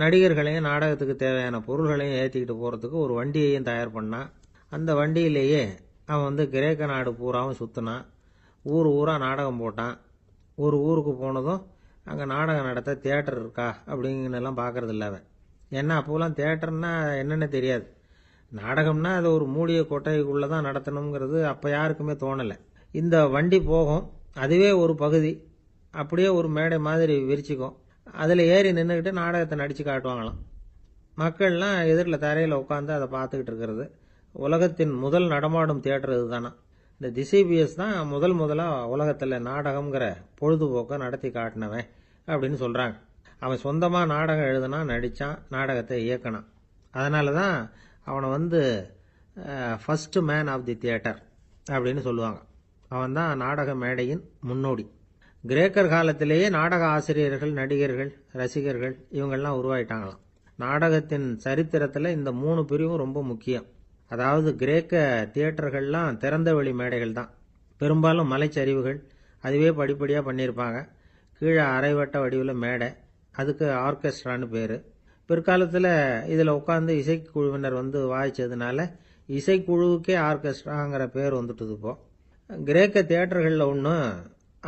நடிகர்களையும் நாடகத்துக்கு தேவையான பொருள்களையும் ஏற்றிக்கிட்டு போகிறதுக்கு ஒரு வண்டியையும் தயார் பண்ணான். அந்த வண்டியிலேயே அவன் கிரேக்க நாடு பூராவும் சுற்றினான். ஊர் ஊராக நாடகம் போட்டான். ஒரு ஊருக்கு போனதும் அங்கே நாடகம் நடத்த தியேட்டர் இருக்கா அப்படிங்கலாம் பார்க்கறது இல்லை அவன். ஏன்னா அப்போலாம் தியேட்டர்னா என்னென்ன தெரியாது. நாடகம்னா அது ஒரு மூடிய கொட்டைக்குள்ளே தான் நடத்தணுங்கிறது அப்போ யாருக்குமே தோணலை. இந்த வண்டி போகும், அதுவே ஒரு பகுதி அப்படியே ஒரு மேடை மாதிரி விரிச்சிக்கும். அதில் ஏறி நின்றுக்கிட்டு நாடகத்தை நடித்து காட்டுவாங்களாம். மக்கள்லாம் எதிரில் தரையில் உட்காந்து அதை பார்த்துக்கிட்டு இருக்கிறது. உலகத்தின் முதல் நடமாடும் தியேட்டர் இதுதானா. இந்த திசிபிஎஸ் தான் முதலாக உலகத்தில் நாடகம்ங்கிற பொழுதுபோக்கை நடத்தி காட்டினவன் அப்படின்னு சொல்கிறாங்க. அவன் சொந்தமாக நாடகம் எழுதுனான், நடித்தான், நாடகத்தை இயக்கினான். அதனால தான் அவனை first man of the theatre அப்படின்னு சொல்லுவாங்க. அவன் தான் நாடக மேடையின் முன்னோடி. கிரேக்கர் காலத்திலேயே நாடக ஆசிரியர்கள், நடிகர்கள், ரசிகர்கள் இவங்கெல்லாம் உருவாயிட்டாங்களாம். நாடகத்தின் சரித்திரத்தில் இந்த 3 பிரிவும் ரொம்ப முக்கியம். அதாவது கிரேக்க தியேட்டர்கள்லாம் திறந்த வெளி மேடைகள் தான். பெரும்பாலும் மலைச்சரிவுகள், அதுவே படிப்படியாக பண்ணியிருப்பாங்க. கீழே அரைவட்ட வடிவில் மேடை, அதுக்கு ஆர்கெஸ்ட்ரான்னு பேர். பிற்காலத்தில் இதில் உட்காந்து இசைக்குழுவினர் வாய்ச்சதுனால இசைக்குழுவுக்கே ஆர்கெஸ்ட்ராங்கிற பேர் வந்துட்டுது. இப்போ கிரேக்க தியேட்டர்களில் ஒன்று,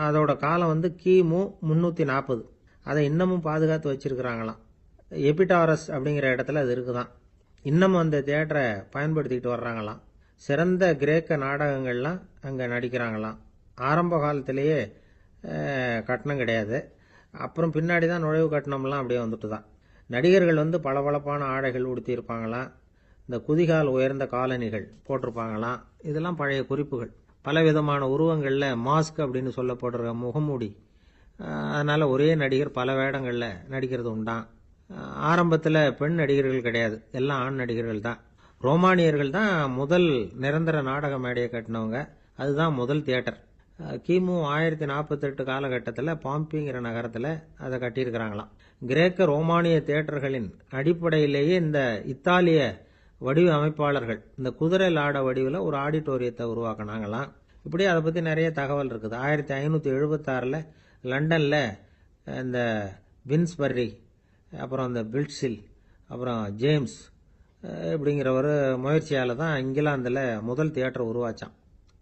அதோட காலம் கிமு 340. அதை இன்னமும் பாதுகாத்து வச்சிருக்கிறாங்களாம். எபிடாரஸ் அப்படிங்கிற இடத்துல அது இருக்குதான். இன்னமும் அந்த தியேட்டரை பயன்படுத்திக்கிட்டு வர்றாங்களாம். சிறந்த கிரேக்க நாடகங்கள்லாம் அங்கே நடிக்கிறாங்களாம். ஆரம்ப காலத்திலேயே கட்டணம் கிடையாது. அப்புறம் பின்னாடி தான் நுழைவு கட்டணம்லாம் அப்படியே வந்துட்டு தான். நடிகர்கள் பளபளப்பான ஆடைகள் உடுத்தியிருப்பாங்களாம். இந்த குதிகால் உயர்ந்த காலணிகள் போட்டிருப்பாங்களாம். இதெல்லாம் பழைய குறிப்புகள். பலவிதமான உருவங்களில் மாஸ்க் அப்படின்னு சொல்லப்படுற முகமூடி. அதனால் ஒரே நடிகர் பல வேடங்களில் நடிக்கிறது உண்டான். ஆரம்பத்தில் பெண் நடிகர்கள் கிடையாது, எல்லாம் ஆண் நடிகர்கள் தான். ரோமானியர்கள் தான் முதல் நிரந்தர நாடக மேடையை கட்டினவங்க. அதுதான் முதல் தியேட்டர். கிமு 1048 காலகட்டத்தில் பாம்பிங்கிற நகரத்தில் அதை கட்டியிருக்கிறாங்களாம். கிரேக்க ரோமானிய தியேட்டர்களின் அடிப்படையிலேயே இந்த இத்தாலிய வடிவ அமைப்பாளர்கள் இந்த குதிரை லாட வடிவில் ஒரு ஆடிட்டோரியத்தை உருவாக்கினாங்களாம். இப்படி அதை பற்றி நிறைய தகவல் இருக்குது. 1576 லண்டனில் இந்த வின்ஸ்பர்ரி, அப்புறம் இந்த பில்ட்ஸில், அப்புறம் ஜேம்ஸ் இப்படிங்கிற ஒரு முயற்சியால் தான் இங்கிலாந்தில் முதல் தியேட்டர் உருவாச்சான்.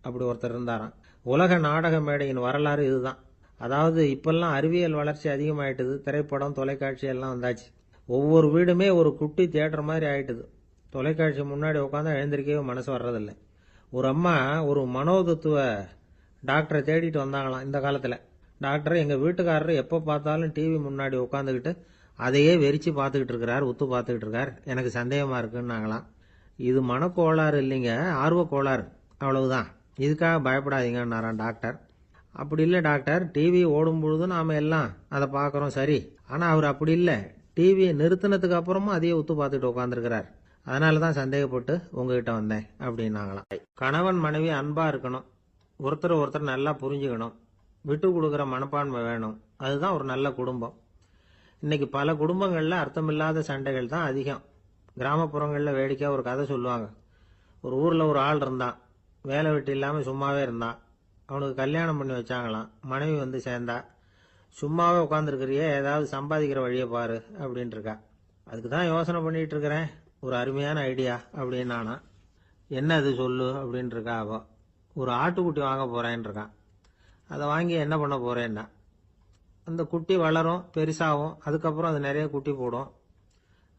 அப்படி ஒருத்தர் இருந்தாராம். உலக நாடக மேடையின் வரலாறு இதுதான். அதாவது இப்பெல்லாம் அறிவியல் வளர்ச்சி அதிகமாயிட்டுது. திரைப்படம், தொலைக்காட்சி எல்லாம் வந்தாச்சு. ஒவ்வொரு வீடுமே ஒரு குட்டி தியேட்டர் மாதிரி ஆயிட்டுது. தொலைக்காட்சி முன்னாடி உட்காந்து எழுந்திருக்கவே மனசு வர்றதில்லை. ஒரு அம்மா ஒரு மனோதத்துவ டாக்டரை தேடிட்டு வந்தாங்களாம் இந்த காலத்தில். டாக்டர், எங்கள் வீட்டுக்காரர் எப்போ பார்த்தாலும் டிவி முன்னாடி உட்காந்துக்கிட்டு அதையே வெறிச்சு பார்த்துக்கிட்டு இருக்கிறார், உத்து பார்த்துக்கிட்டு இருக்கார், எனக்கு சந்தேகமாக இருக்குன்னாங்களாம். இது மனக்கோளாறு இல்லைங்க, ஆர்வ கோளாறு, அவ்வளவுதான், இதுக்காக பயப்படாதீங்கன்னாரான் டாக்டர். அப்படி இல்லை டாக்டர், டிவி ஓடும் பொழுது நாம் எல்லாம் அதை பார்க்குறோம், சரி. ஆனால் அவர் அப்படி இல்லை, டிவியை நிறுத்தினதுக்கு அப்புறமும் அதையே உத்து பார்த்துக்கிட்டு உட்காந்துருக்கிறார், அதனால தான் சந்தேகப்பட்டு உங்ககிட்ட வந்தேன் அப்படின்னாங்களாம். கணவன் மனைவி அன்பாக இருக்கணும், ஒருத்தர் நல்லா புரிஞ்சுக்கணும், விட்டு கொடுக்குற மனப்பான்மை வேணும். அதுதான் ஒரு நல்ல குடும்பம். இன்னைக்கு பல குடும்பங்களில் அர்த்தமில்லாத சண்டைகள் தான் அதிகம். கிராமப்புறங்களில் வேடிக்கையாக ஒரு கதை சொல்லுவாங்க. ஒரு ஊரில் ஒரு ஆள் இருந்தான், வேலை வெட்டி இல்லாமல் சும்மாவே இருந்தான். அவனுக்கு கல்யாணம் பண்ணி வச்சாங்களாம். மனைவி சேர்ந்தா. சும்மாவே உட்காந்துருக்கிறியே, ஏதாவது சம்பாதிக்கிற வழியை பாரு அப்படின்ட்டு இருக்கா. அதுக்கு தான் யோசனை பண்ணிட்டு இருக்கிறேன், ஒரு அருமையான ஐடியா அப்படின்னு நானா. என்ன அது சொல்லு அப்படின்னு இருக்கா அவ. ஒரு ஆட்டுக்குட்டி வாங்க போறேன்னு இருக்கான். அதை வாங்கி என்ன பண்ண போறேன்னா, அந்த குட்டி வளரும், பெருசாகும், அதுக்கப்புறம் அது நிறைய குட்டி போடும்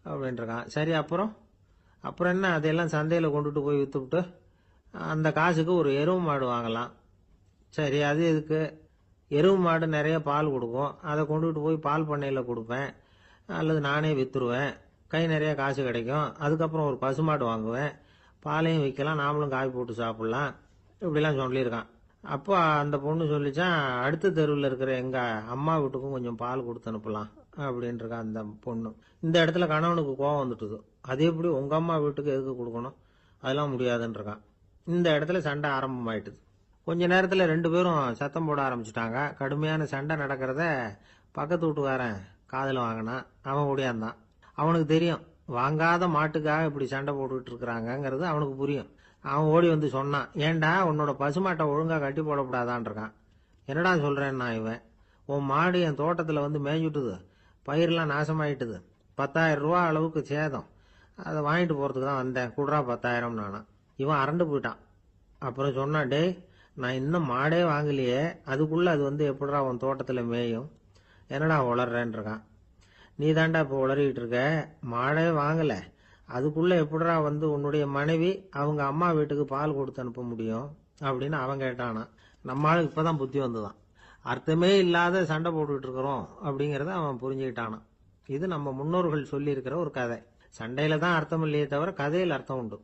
அப்படின்ட்டு இருக்கான். சரி, அப்புறம் அப்புறம் என்ன, அதையெல்லாம் சந்தையில் கொண்டுட்டு போய் விற்றுவிட்டு அந்த காசுக்கு ஒரு எருவு மாடு வாங்கலாம். சரி, அது எதுக்கு? எருவு மாடு நிறைய பால் கொடுக்கும், அதை கொண்டுகிட்டு போய் பால் பண்ணையில் கொடுப்பேன், அல்லது நானே விற்றுருவேன், கை நிறைய காசு கிடைக்கும். அதுக்கப்புறம் ஒரு பசுமாடு வாங்குவேன், பாலையும் விற்கலாம், நாமளும் காய் போட்டு சாப்பிட்லாம், இப்படிலாம் சொல்லியிருக்கான். அப்போ அந்த பொண்ணு சொல்லிச்சான், அடுத்த தெருவில் இருக்கிற எங்கள் அம்மா வீட்டுக்கும் கொஞ்சம் பால் கொடுத்து அனுப்பலாம் அப்படின்ட்டுருக்கான் அந்த பொண்ணு. இந்த இடத்துல கணவனுக்கு கோவம் வந்துட்டுது. அது எப்படி உங்கள் அம்மா வீட்டுக்கு எதுக்கு கொடுக்கணும், அதெல்லாம் முடியாதுன்னு இருக்கான். இந்த இடத்துல சண்டை ஆரம்பமாயிட்டுது. கொஞ்ச நேரத்தில் ரெண்டு பேரும் சத்தம் போட ஆரம்பிச்சிட்டாங்க. கடுமையான சண்டை நடக்கிறத பக்கத்து வீட்டுக்காரன் காதில் வாங்கினான். அவன் ஓடியாந்தான். அவனுக்கு தெரியும், வாங்காத மாட்டுக்காக இப்படி சண்டை போட்டுக்கிட்டு இருக்கிறாங்கங்கிறது அவனுக்கு புரியும். அவன் ஓடி வந்து சொன்னான், ஏண்டா உன்னோட பசுமாட்டை ஒழுங்காக கட்டி போடக்கூடாதான்னு இருக்கான். என்னடா சொல்கிறேன்னா இவன், உன் மாடு என் தோட்டத்தில் வந்து மேய்ஞ்சுட்டுது, பயிரெலாம் நாசமாயிட்டுது, 10,000 ரூபா அளவுக்கு சேதம், அதை வாங்கிட்டு போகிறதுக்கு தான் வந்தேன், குடுறா 10,000 நானா. இவன் அரண்டு போயிட்டான். அப்புறம் சொன்னான், டேய் நான் இன்னும் மாடே வாங்கலையே, அதுக்குள்ளே அது வந்து எப்படிடா உன் தோட்டத்தில் மேயும், என்னடா உளர்றேன்னு இருக்கான். நீ தாண்டா இப்போ உளறிக்கிட்டு இருக்க, மாடே வாங்கலை, அதுக்குள்ளே எப்படிடா வந்து உன்னுடைய மனைவி அவங்க அம்மா வீட்டுக்கு பால் கொடுத்து அனுப்ப முடியும் அப்படின்னு அவன் கேட்டானா. நம்ம ஆளுக்கு இப்போ தான் புத்தி வந்துதான். அர்த்தமே இல்லாத சண்டை போட்டுக்கிட்டு இருக்கிறோம் அப்படிங்கிறத அவன் புரிஞ்சுக்கிட்டானான். இது நம்ம முன்னோர்கள் சொல்லியிருக்கிற ஒரு கதை. சண்டையில் தான் அர்த்தம் இல்லையே தவிர கதையில் அர்த்தம் உண்டு.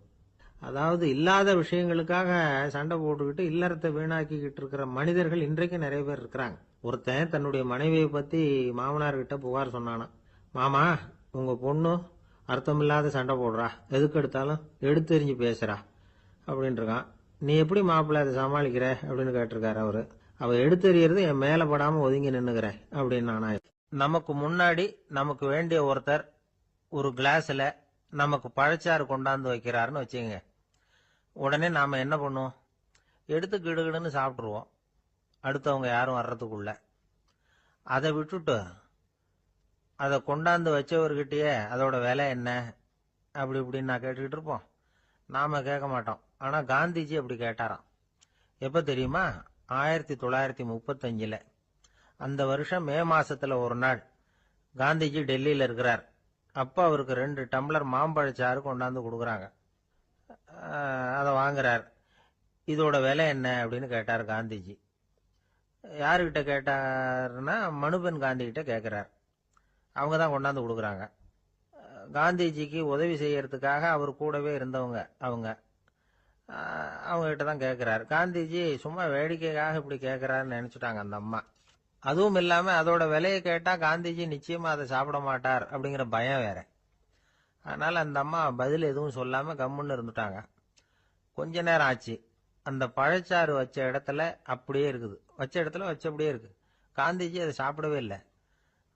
அதாவது இல்லாத விஷயங்களுக்காக சண்டை போட்டுக்கிட்டு இல்லறத்தை வீணாக்கிக்கிட்டு இருக்கிற மனிதர்கள் இன்றைக்கு நிறைய பேர் இருக்கிறாங்க. ஒருத்தன் தன்னுடைய மனைவியை பற்றி மாமனார்கிட்ட புகார் சொன்னானா, மாமா உங்கள் பொண்ணு அர்த்தமில்லாத சண்டை போடுறா, எதுக்கு எடுத்தாலும் எடுத்தெறிஞ்சு பேசுறா அப்படின்ட்டுருக்கான். நீ எப்படி மாப்பிள்ளை அதை சமாளிக்கிற அப்படின்னு கேட்டிருக்காரு அவரு. அவ எடுத்தெறியறது என் மேலே படாமல் ஒதுங்கி நின்னுக்கிறேன் அப்படின்னு நானா. நமக்கு முன்னாடி நமக்கு வேண்டிய ஒருத்தர் ஒரு கிளாஸில் நமக்கு பழச்சாறு கொண்டாந்து வைக்கிறாருன்னு வச்சுக்கோங்க. உடனே நாம் என்ன பண்ணுவோம், எடுத்து கிடுகிடுன்னு சாப்பிட்ருவோம் அடுத்தவங்க யாரும் வர்றதுக்குள்ள. அதை விட்டுட்டு அதை கொண்டாந்து வச்சவர்கிட்டயே அதோட விலை என்ன அப்படி இப்படின்னு நான் கேட்டுக்கிட்டு இருப்போம். நாம் கேட்க மாட்டோம். ஆனால் காந்திஜி அப்படி கேட்டாராம். எப்போ தெரியுமா, 1935. அந்த வருஷம் மே மாசத்துல ஒரு நாள் காந்திஜி டெல்லியில் இருக்கிறார். அப்போ அவருக்கு 2 டம்ளர் மாம்பழச்சாறு கொண்டாந்து கொடுக்குறாங்க. அதை வாங்குறார். இதோட விலை என்ன அப்படின்னு கேட்டார் காந்திஜி. யாருக்கிட்ட கேட்டாருன்னா மனுபென் காந்தி கிட்ட கேட்குறார். அவங்க தான் கொண்டாந்து கொடுக்குறாங்க. காந்திஜிக்கு உதவி செய்யறதுக்காக அவர் கூடவே இருந்தவங்க அவங்ககிட்ட தான் கேட்குறாரு. காந்திஜி சும்மா வேடிக்கைக்காக இப்படி கேட்குறாருன்னு நினச்சிட்டாங்க அந்த அம்மா. அதுவும் இல்லாமல் அதோட விலையை கேட்டால் காந்திஜி நிச்சயமாக அதை சாப்பிட மாட்டார் அப்படிங்கிற பயம் வேற. அதனால் அந்த அம்மா பதில் எதுவும் சொல்லாமல் கம்முன்னு இருந்துட்டாங்க. கொஞ்ச நேரம் ஆச்சு. அந்த பழச்சாறு வச்ச இடத்துல அப்படியே இருக்குது, வச்ச இடத்துல வச்சபடியே இருக்கு. காந்திஜி அதை சாப்பிடவே இல்லை.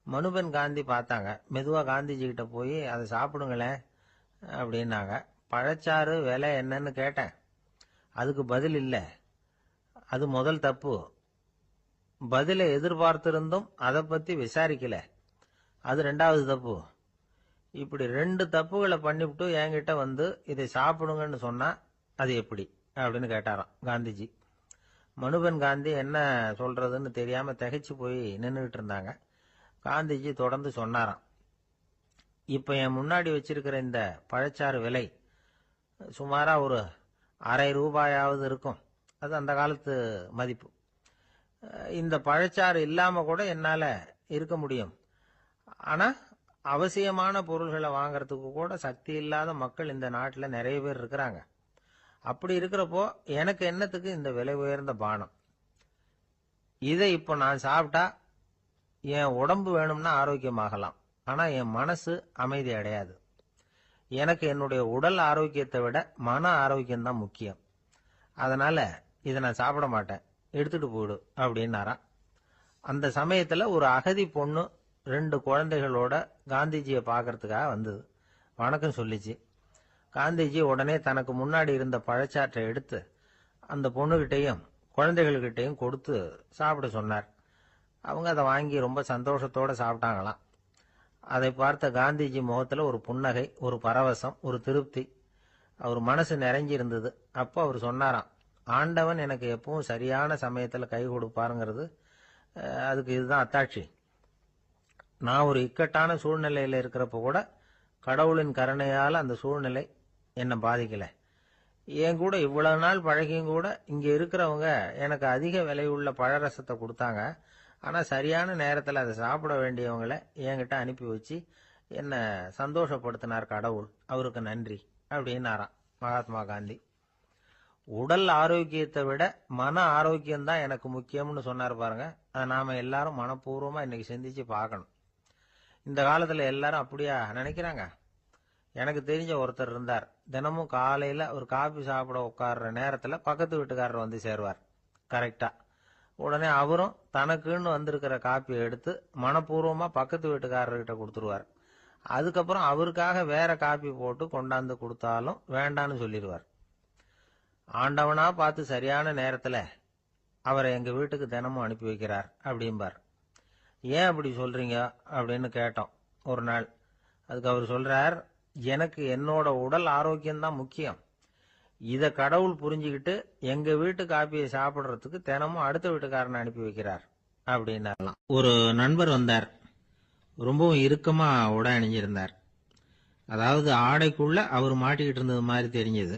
மனுபென் காந்தி பார்த்தாங்க. மெதுவாக காந்திஜி கிட்ட போய் அதை சாப்பிடுங்களேன் அப்படின்னாங்க. பழச்சாறு விலை என்னன்னு கேட்டேன், அதுக்கு பதில் இல்லை. அது முதல் தப்பு. பதிலை எதிர்பார்த்திருந்தும் அதை பற்றி விசாரிக்கல, அது 2வது தப்பு. இப்படி 2 தப்புகளை பண்ணிவிட்டு என்கிட்ட வந்து இதை சாப்பிடுங்கன்னு சொன்னா அது எப்படி அப்படின்னு கேட்டாராம் காந்திஜி. மனுபென் காந்தி என்ன சொல்றதுன்னு தெரியாம திகைச்சு போய் நின்றுகிட்டு இருந்தாங்க. காந்திஜி தொடர்ந்து சொன்னாராம், இப்ப என் முன்னாடி வச்சிருக்கிற இந்த பழச்சாறு விலை சுமாரா ஒரு அரை ரூபாயாவது இருக்கும். அது அந்த காலத்து மதிப்பு. இந்த பழச்சாறு இல்லாம கூட என்னால இருக்க முடியும். ஆனா அவசியமான பொருள்களை வாங்கறதுக்கு கூட சக்தி இல்லாத மக்கள் இந்த நாட்டில் நிறைய பேர் இருக்கிறாங்க. அப்படி இருக்கிறப்போ எனக்கு என்னத்துக்கு இந்த விலை உயர்ந்த பானம்? இதை இப்போ நான் சாப்பிட்டா என் உடம்பு வேணும்னா ஆரோக்கியமாகலாம், ஆனா என் மனசு அமைதி அடையாது. எனக்கு என்னுடைய உடல் ஆரோக்கியத்தை விட மன ஆரோக்கியம்தான் முக்கியம். அதனால இதை நான் சாப்பிட மாட்டேன், எடுத்துட்டு போயிடு அப்படின்னாராம். அந்த சமயத்துல ஒரு அகதி பொண்ணு 2 குழந்தைகளோட காந்திஜியை பார்க்கறதுக்காக வந்தது. வணக்கம் சொல்லிச்சு. காந்திஜி உடனே தனக்கு முன்னாடி இருந்த பழச்சாற்றை எடுத்து அந்த பொண்ணுகிட்டையும் குழந்தைகள்கிட்டையும் கொடுத்து சாப்பிட சொன்னார். அவங்க அதை வாங்கி ரொம்ப சந்தோஷத்தோட சாப்பிட்டாங்களாம். அதை பார்த்த காந்திஜி முகத்துல ஒரு புன்னகை, ஒரு பரவசம், ஒரு திருப்தி. அவர் மனசு நிறைஞ்சி இருந்தது. அப்போ அவர் சொன்னாராம், ஆண்டவன் எனக்கு எப்பவும் சரியான சமயத்துல கை கொடுப்பாருங்கிறது அதுக்கு இதுதான் அத்தாட்சி. நான் ஒரு இக்கட்டான சூழ்நிலையில இருக்கிறப்ப கூட கடவுளின் கருணையால அந்த சூழ்நிலை என்னை பாதிக்கல. என் கூட இவ்வளவு நாள் பழகியும் கூட இங்க இருக்கிறவங்க எனக்கு அதிக விலையுள்ள பழரசத்தை கொடுத்தாங்க. ஆனா சரியான நேரத்துல அதை சாப்பிட வேண்டியவங்களை என்கிட்ட அனுப்பி வச்சு என்ன சந்தோஷப்படுத்தினார் கடவுள், அவருக்கு நன்றி அப்படின்னாராம் மகாத்மா காந்தி. உடல் ஆரோக்கியத்தை விட மன ஆரோக்கியம்தான் எனக்கு முக்கியம்னு சொன்னார் பாருங்க. அதை நாம எல்லாரும் மனப்பூர்வமா இன்னைக்கு சிந்திச்சு பார்க்கணும். இந்த காலத்துல எல்லாரும் அப்படியா நினைக்கிறாங்க? எனக்கு தெரிஞ்ச ஒருத்தர் இருந்தார். தினமும் காலையில ஒரு காபி சாப்பிட உட்கார்ற நேரத்துல பக்கத்து வீட்டுக்காரர் வந்து சேருவார் கரெக்டா. உடனே அவரும் தனக்குன்னு வந்திருக்கிற காப்பியை எடுத்து மனப்பூர்வமா பக்கத்து வீட்டுக்காரர்கிட்ட கொடுத்துருவார். அதுக்கப்புறம் அவருக்காக வேற காப்பி போட்டு கொண்டாந்து கொடுத்தாலும் வேண்டான்னு சொல்லிடுவார். ஆண்டவனா பார்த்து சரியான நேரத்துல அவரை எங்க வீட்டுக்கு தினமும் அனுப்பி வைக்கிறார் அப்படிம்பார். ஏன் அப்படி சொல்றீங்க அப்படின்னு கேட்டோம் ஒரு நாள். அதுக்கு அவர் சொல்றார், எனக்கு என்னோட உடல் ஆரோக்கியம்தான் முக்கியம். இத கடவுள் புரிஞ்சுக்கிட்டு எங்க வீட்டு காப்பியை சாப்பிடுறதுக்கு தினமும் அடுத்த வீட்டுக்காரனை அனுப்பி வைக்கிறார் அப்படின்னாலாம். ஒரு நண்பர் வந்தார். ரொம்பவும் இறுக்கமா உடை அணிஞ்சிருந்தார். அதாவது ஆடைக்குள்ள அவர் மாட்டிக்கிட்டு இருந்தது மாதிரி தெரிஞ்சது.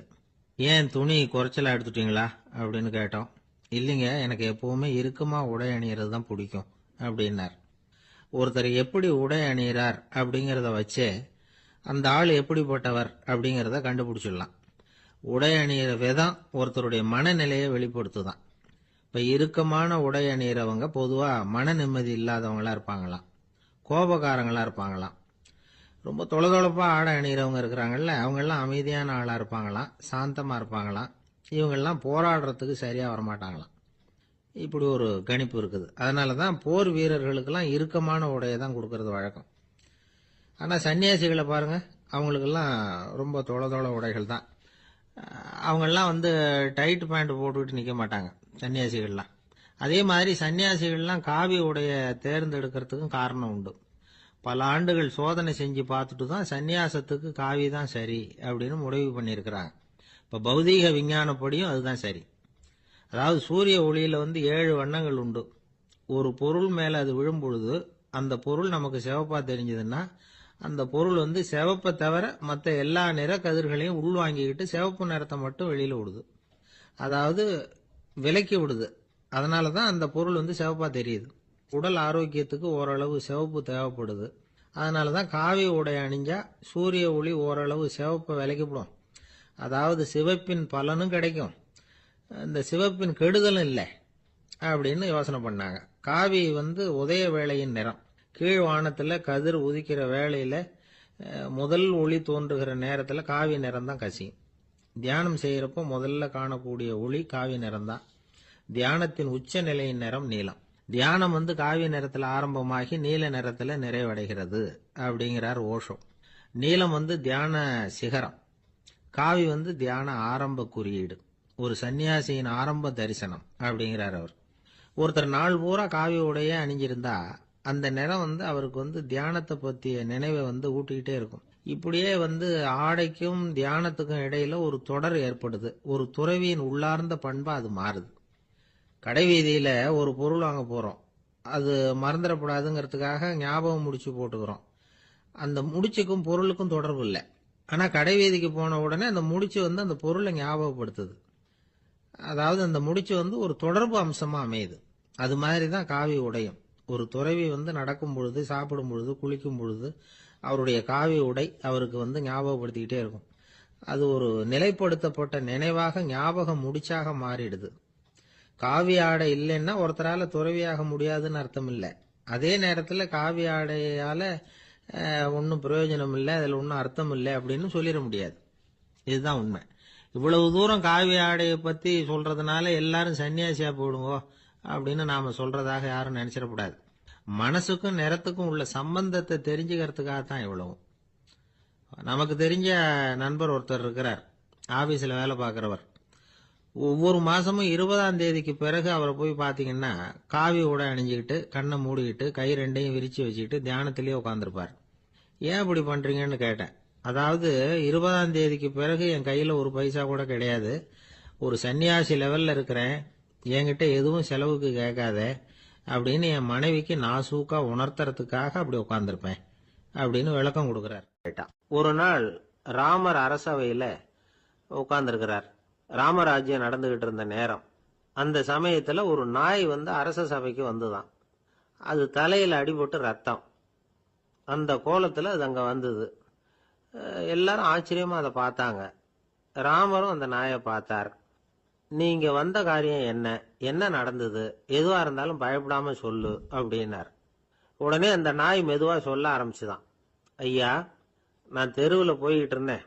ஏன் துணி குறைச்சலா எடுத்துட்டீங்களா அப்படின்னு கேட்டோம். இல்லைங்க, எனக்கு எப்பவுமே இறுக்கமா உடை அணியறது தான் பிடிக்கும் அப்படின்னார். ஒருத்தர் எப்படி உடை அணிகிறார் அப்படிங்கிறத வச்சே அந்த ஆள் எப்படிப்பட்டவர் அப்படிங்கிறத கண்டுபிடிச்சிடலாம். உடை அணிகிற விதம் ஒருத்தருடைய மனநிலையை வெளிப்படுத்துதான். இப்ப இறுக்கமான உடை அணிகிறவங்க பொதுவா மன நிம்மதி இல்லாதவங்களா இருப்பாங்களாம், கோபக்காரங்களா இருப்பாங்களாம். ரொம்ப தொலைதொலைப்பா ஆடை அணிகிறவங்க இருக்கிறாங்கல்ல, அவங்க எல்லாம் அமைதியான ஆளா இருப்பாங்களாம், சாந்தமா இருப்பாங்களாம். இவங்கெல்லாம் போராடுறதுக்கு சரியா வரமாட்டாங்களாம். இப்படி ஒரு கணிப்பு இருக்குது. அதனாலதான் போர் வீரர்களுக்கெல்லாம் இறுக்கமான உடையை தான் கொடுக்கறது வழக்கம். ஆனா சன்னியாசிகளை பாருங்க, அவங்களுக்கெல்லாம் ரொம்ப தொலை உடைகள் தான். அவங்கெல்லாம் வந்து டைட் பேண்ட் போட்டுக்கிட்டு நிக்க மாட்டாங்க சன்னியாசிகள்லாம். அதே மாதிரி சன்னியாசிகள்லாம் காவி உடைய தேர்ந்தெடுக்கிறதுக்கும் காரணம் உண்டு. பல ஆண்டுகள் சோதனை செஞ்சு பார்த்துட்டு தான் சன்னியாசத்துக்கு காவி தான் சரி அப்படின்னு முடிவு பண்ணியிருக்கிறாங்க. இப்ப பௌதீக விஞ்ஞானப்படியும் அதுதான் சரி. அதாவது சூரிய ஒளியில வந்து 7 வண்ணங்கள் உண்டு. ஒரு பொருள் மேல அது விழும் பொழுது அந்த பொருள் நமக்கு சிவப்பா தெரிஞ்சதுன்னா அந்த பொருள் வந்து சிவப்பை தவிர மற்ற எல்லா நிற கதிர்களையும் உள்வாங்கிக்கிட்டு சிவப்பு நிறத்தை மட்டும் வெளியில விடுது. அதாவது விலக்கி விடுது. அதனாலதான் அந்த பொருள் வந்து சிவப்பா தெரியுது. உடல் ஆரோக்கியத்துக்கு ஓரளவு சிவப்பு தேவைப்படுது. அதனாலதான் காவி உடை அணிஞ்சா சூரிய ஒளி ஓரளவு சிவப்பை விலக்கிவிடும். அதாவது சிவப்பின் பலனும் கிடைக்கும், இந்த சிவப்பின் கெடுதலும் இல்லை அப்படின்னு யோசனை பண்ணாங்க. காவி வந்து உதய வேளையின் நிறம். கீழ் வானத்துல கதிர் உதிக்கிற வேளையில முதல் ஒளி தோன்றுகிற நேரத்துல காவி நிறம் தான் கசியும். தியானம் செய்யறப்போ முதல்ல காணக்கூடிய ஒளி காவி நிறம் தான். தியானத்தின் உச்ச நிலையின் நிறம் நீலம். தியானம் வந்து காவி நிறத்துல ஆரம்பமாகி நீல நிறத்துல நிறைவடைகிறது அப்படிங்கிறார் ஓஷோ. நீலம் வந்து தியான சிகரம், காவி வந்து தியான ஆரம்ப குறியீடு, ஒரு சன்னியாசியின் ஆரம்ப தரிசனம் அப்படிங்கிறார் அவர். ஒருத்தர் நாள் பூரா காவி உடைய அணிஞ்சிருந்தா அந்த நிறம் வந்து அவருக்கு வந்து தியானத்தை பற்றிய நினைவை வந்து ஊட்டிக்கிட்டே இருக்கும். இப்படியே வந்து ஆடைக்கும் தியானத்துக்கும் இடையில ஒரு தொடர் ஏற்படுது. ஒரு துறவியின் உள்ளார்ந்த பண்பா அது மாறுது. கடை வீதியில ஒரு பொருள் வாங்க போறோம், அது மறந்துடக்கூடாதுங்கிறதுக்காக ஞாபகம் முடிச்சு போட்டுக்கிறோம். அந்த முடிச்சுக்கும் பொருளுக்கும் தொடர்பு இல்லை. ஆனா கடை வீதிக்கு போன உடனே அந்த முடிச்சு வந்து அந்த பொருளை ஞாபகப்படுத்துது. அதாவது அந்த முடிச்சு வந்து ஒரு தொடர்பு அம்சமா அமையுது. அது மாதிரிதான் காவி உடையும். ஒரு துறவி வந்து நடக்கும் பொழுது, சாப்பிடும் பொழுது, குளிக்கும் பொழுது அவருடைய காவி உடை அவருக்கு வந்து ஞாபகப்படுத்திக்கிட்டே இருக்கும். அது ஒரு நிலைப்படுத்தப்பட்ட நினைவாக ஞாபக முடிச்சாக மாறிடுது. காவி ஆடை இல்லைன்னா ஒருத்தரால துறவியாக முடியாதுன்னு அர்த்தம் இல்லை. அதே நேரத்துல காவி ஆடையால ஒன்னும் பிரயோஜனம் இல்லை, அதுல ஒன்னும் அர்த்தம் இல்லை அப்படின்னு சொல்லிட முடியாது. இதுதான் உண்மை. இவ்வளவு தூரம் காவி ஆடையை பத்தி சொல்றதுனால எல்லாரும் சன்னியாசியா போடுங்க அப்படின்னு நாம சொல்றதாக யாரும் நினைச்சிடக்கூடாது. மனசுக்கும் நிறத்துக்கும் உள்ள சம்பந்தத்தை தெரிஞ்சுக்கிறதுக்காகத்தான் இவ்வளவு. நமக்கு தெரிஞ்ச நண்பர் ஒருத்தர் இருக்கிறார், ஆபீஸ்ல வேலை பார்க்கிறவர். ஒவ்வொரு மாசமும் 20ஆம் தேதிக்கு பிறகு அவரை போய் பாத்தீங்கன்னா காவி உடை அணிஞ்சுக்கிட்டு கண்ணை மூடிக்கிட்டு கை ரெண்டையும் விரிச்சு வச்சுக்கிட்டு தியானத்திலேயே உட்காந்துருப்பார். ஏன் இப்படி பண்றீங்கன்னு கேட்டேன். அதாவது 20ஆம் தேதிக்கு பிறகு என் கையில ஒரு பைசா கூட கிடையாது, ஒரு சன்னியாசி லெவல்ல இருக்கிறேன், என்கிட்ட எதுவும் செலவுக்கு கேட்காத அப்படின்னு என் மனைவிக்கு நாசூக்கா உணர்த்துறதுக்காக அப்படி உட்கார்ந்திருப்பேன் அப்படின்னு விளக்கம் கொடுக்கிறார். ஒரு நாள் ராமர் அரசவையில உட்கார்ந்திருக்கிறார். ராமராஜ்யம் நடந்துகிட்டு இருந்த நேரம். அந்த சமயத்துல ஒரு நாய் வந்து அரச சபைக்கு வந்துதான். அது தலையில அடிபட்டு ரத்தம். அந்த கோலத்துல அது அங்க வந்தது. எல்லாரும் ஆச்சரியமா அதை பார்த்தாங்க. ராமரும் அந்த நாயை பார்த்தார். நீங்க வந்த காரியம் என்ன, என்ன நடந்தது, எதுவா இருந்தாலும் பயப்படாம சொல்லு அப்படின்னார். உடனே அந்த நாய் மெதுவா சொல்ல ஆரம்பிச்சுதான். ஐயா, நான் தெருவில் போய்கிட்டு இருந்தேன்.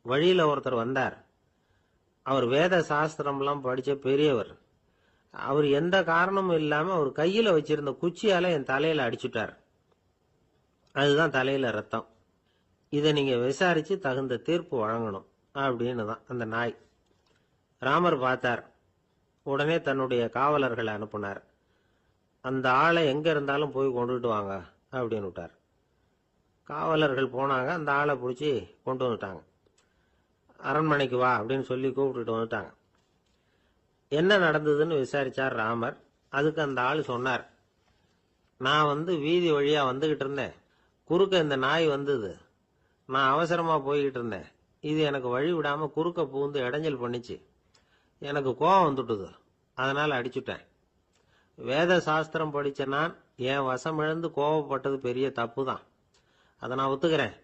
வழியில ஒருத்தர் வந்தார். அவர் வேத சாஸ்திரம்லாம் படிச்ச பெரியவர். அவர் எந்த காரணமும் இல்லாம அவர் கையில வச்சிருந்த குச்சியால என் தலையில அடிச்சுட்டார். அதுதான் தலையில ரத்தம். இதை நீங்க விசாரிச்சு தகுந்த தீர்ப்பு வழங்கணும் அப்படின்னு தான் அந்த நாய். ராமர் பார்த்தார். உடனே தன்னுடைய காவலர்களை அனுப்புனார். அந்த ஆளை எங்க இருந்தாலும் போய் கொண்டுட்டு வாங்க அப்படின்னு விட்டார். காவலர்கள் போனாங்க. அந்த ஆளை பிடிச்சி கொண்டு வந்துட்டாங்க. அரண்மனைக்கு வா அப்படின்னு சொல்லி கூப்பிட்டுட்டு வந்துட்டாங்க. என்ன நடந்ததுன்னு விசாரிச்சார் ராமர். அதுக்கு அந்த ஆள் சொன்னார், நான் வந்து வீதி வழியா வந்துகிட்டு இருந்தேன். குறுக்க இந்த நாய் வந்தது. நான் அவசரமா போய்கிட்டு இருந்தேன். இது எனக்கு வழி விடாம குறுக்க பூந்து இடைஞ்சல் பண்ணிச்சு. எனக்கு கோபம் வந்துட்டுது. அதனால அடிச்சுட்டேன். வேத சாஸ்திரம் படிச்ச நான் என் வசம் இழந்து கோபப்பட்டது பெரிய தப்பு தான். அதை நான் ஒத்துக்கிறேன்.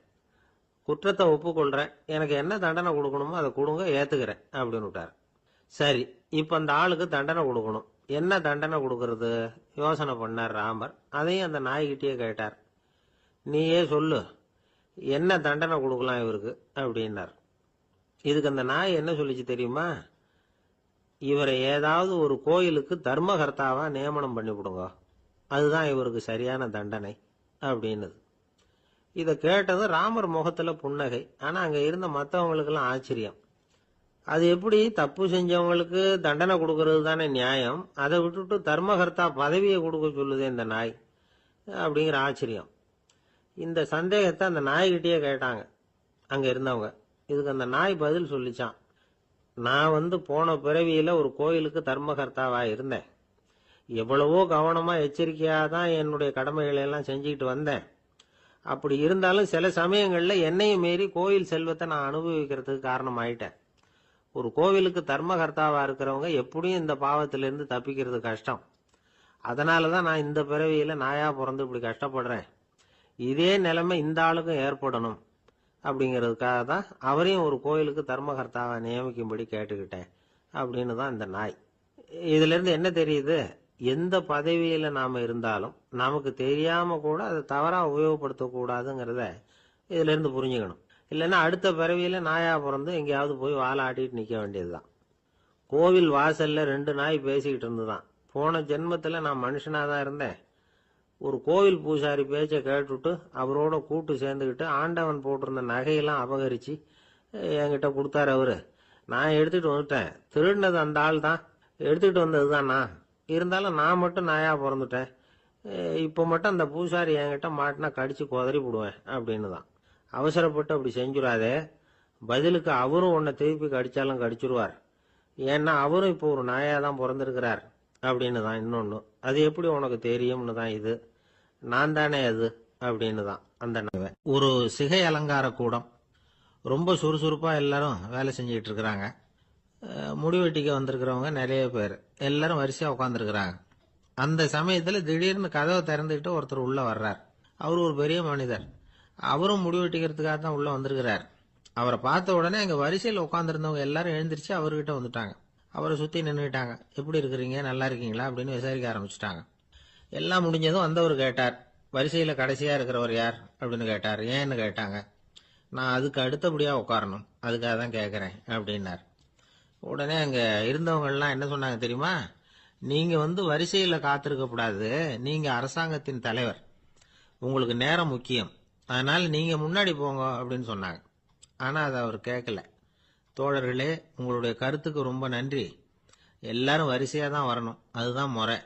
குற்றத்தை ஒப்புக்கொள்றேன். எனக்கு என்ன தண்டனை கொடுக்கணுமோ அதை கொடுங்க, ஏத்துக்கிறேன் அப்படின்னு விட்டார். சரி, இப்ப அந்த ஆளுக்கு தண்டனை கொடுக்கணும். என்ன தண்டனை கொடுக்கறது யோசனை பண்ணார் ராமர். அதையும் அந்த நாய்கிட்டயே கேட்டார். நீயே சொல்லு, என்ன தண்டனை கொடுக்கலாம் இவருக்கு அப்படின்னார். இதுக்கு அந்த நாய் என்ன சொல்லிச்சு தெரியுமா? இவரை ஏதாவது ஒரு கோயிலுக்கு தர்மகர்த்தாவா நியமனம் பண்ணி விடுங்க, அதுதான் இவருக்கு சரியான தண்டனை அப்படின்னுது. இதை கேட்டதும் ராமர் முகத்துல புன்னகை. ஆனா அங்க இருந்த மற்றவங்களுக்கு எல்லாம் ஆச்சரியம். அது எப்படி, தப்பு செஞ்சவங்களுக்கு தண்டனை கொடுக்கறது தானே நியாயம், அதை விட்டுட்டு தர்மகர்த்தா பதவியை கொடுக்க சொல்லுதே இந்த நாய் அப்படிங்கிற ஆச்சரியம். இந்த சந்தேகத்தை அந்த நாய்கிட்டயே கேட்டாங்க அங்க இருந்தவங்க. இதுக்கு அந்த நாய் பதில் சொல்லிச்சான். நான் வந்து போன பிறவியில ஒரு கோயிலுக்கு தர்மகர்த்தாவா இருந்தேன். எவ்வளவோ கவனமா எச்சரிக்கையா தான் என்னுடைய கடமைகளை எல்லாம் செஞ்சுக்கிட்டு வந்தேன். அப்படி இருந்தாலும் சில சமயங்கள்ல என்னையும் மீறி கோயில் செல்வத்தை நான் அனுபவிக்கிறதுக்கு காரணம் ஆயிட்டேன். ஒரு கோவிலுக்கு தர்மகர்த்தாவா இருக்கிறவங்க எப்படியும் இந்த பாவத்திலிருந்து தப்பிக்கிறது கஷ்டம். அதனாலதான் நான் இந்த பிறவியில நாயா பிறந்து இப்படி கஷ்டப்படுறேன். இதே நிலைமை இந்த ஆளுக்கும் ஏற்படணும் அப்படிங்கிறதுக்காக தான் அவரையும் ஒரு கோயிலுக்கு தர்மகர்த்தாவை நியமிக்கும்படி கேட்டுக்கிட்டேன் அப்படின்னு தான் இந்த நாய். இதுல இருந்து என்ன தெரியுது? எந்த பதவியில நாம இருந்தாலும் நமக்கு தெரியாம கூட அதை தவறா உபயோகப்படுத்தக்கூடாதுங்கிறத இதுல இருந்து புரிஞ்சுக்கணும். இல்லைன்னா அடுத்த பிறவியில நாயா பிறந்து எங்கேயாவது போய் வாழை ஆட்டிட்டு நிக்க வேண்டியதுதான். கோவில் வாசல்ல 2 நாய் பேசிக்கிட்டு இருந்துதான். போன ஜென்மத்துல நான் மனுஷனாதான் இருந்தேன். ஒரு கோவில் பூசாரி பேச்ச கேட்டுட்டு அவரோட கூட்டு சேர்ந்துக்கிட்டு ஆண்டவன் போட்டிருந்த நகையெல்லாம் அபகரிச்சு என்கிட்ட கொடுத்தாரு அவரு. நான் எடுத்துட்டு வந்துட்டேன். திருடினது அந்த ஆள் தான், எடுத்துக்கிட்டு வந்ததுதான் நான். இருந்தாலும் நான் மட்டும் நாயா பிறந்துட்டேன். இப்ப மட்டும் அந்த பூசாரி என்கிட்ட மாட்டினா கடிச்சு குதறி போடுவேன் அப்படின்னு தான். அவசரப்பட்டு அப்படி செஞ்சுடாதே. பதிலுக்கு அவரும் உன்னை திருப்பி கடிச்சாலும் கடிச்சிருவார். ஏன்னா அவரும் இப்போ ஒரு நாயா தான் பிறந்திருக்கிறார் அப்படின்னு தான் இன்னொன்னு. அது எப்படி உனக்கு தெரியும்னு தான் இது. நான் தானே அது அப்படின்னு தான் அந்த நாய். ஒரு சிகை அலங்கார கூடம். ரொம்ப சுறுசுறுப்பா எல்லாரும் வேலை செஞ்சுக்கிட்டு இருக்கிறாங்க. முடிவெட்டிக்க வந்திருக்கிறவங்க நிறைய பேர். எல்லாரும் வரிசையா உட்காந்துருக்கிறாங்க. அந்த சமயத்துல திடீர்னு கதவை திறந்துக்கிட்டு ஒருத்தர் உள்ள வர்றார். அவர் ஒரு பெரிய மனிதர். அவரும் முடிவெட்டிக்கிறதுக்காக தான் உள்ள வந்திருக்கிறார். அவரை பார்த்த உடனே அங்க வரிசையில் உட்காந்துருந்தவங்க எல்லாரும் எழுந்திரிச்சு அவர்கிட்ட வந்துட்டாங்க. அவரை சுத்தி நின்றுட்டாங்க. எப்படி இருக்கிறீங்க, நல்லா இருக்கீங்களா அப்படின்னு விசாரிக்க ஆரம்பிச்சுட்டாங்க. எல்லாம் முடிஞ்சதும் வந்தவர் கேட்டார், வரிசையில கடைசியா இருக்கிறவர் யார் அப்படின்னு கேட்டார். ஏன்னு கேட்டாங்க. நான் அதுக்கு அடுத்தபடியா உட்காரணும், அதுக்காக தான் கேட்கறேன் அப்படின்னார். உடனே அங்க இருந்தவங்க எல்லாம் என்ன சொன்னாங்க தெரியுமா? நீங்க வந்து வரிசையில காத்திருக்க கூடாது, நீங்க அரசாங்கத்தின் தலைவர், உங்களுக்கு நேரம் முக்கியம், அதனால நீங்க முன்னாடி போங்க அப்படின்னு சொன்னாங்க. ஆனா அதை அவர் கேட்கல. தோழர்களே, உங்களுடைய கருத்துக்கு ரொம்ப நன்றி. எல்லாரும் வரிசையா தான் வரணும், அதுதான் முறை.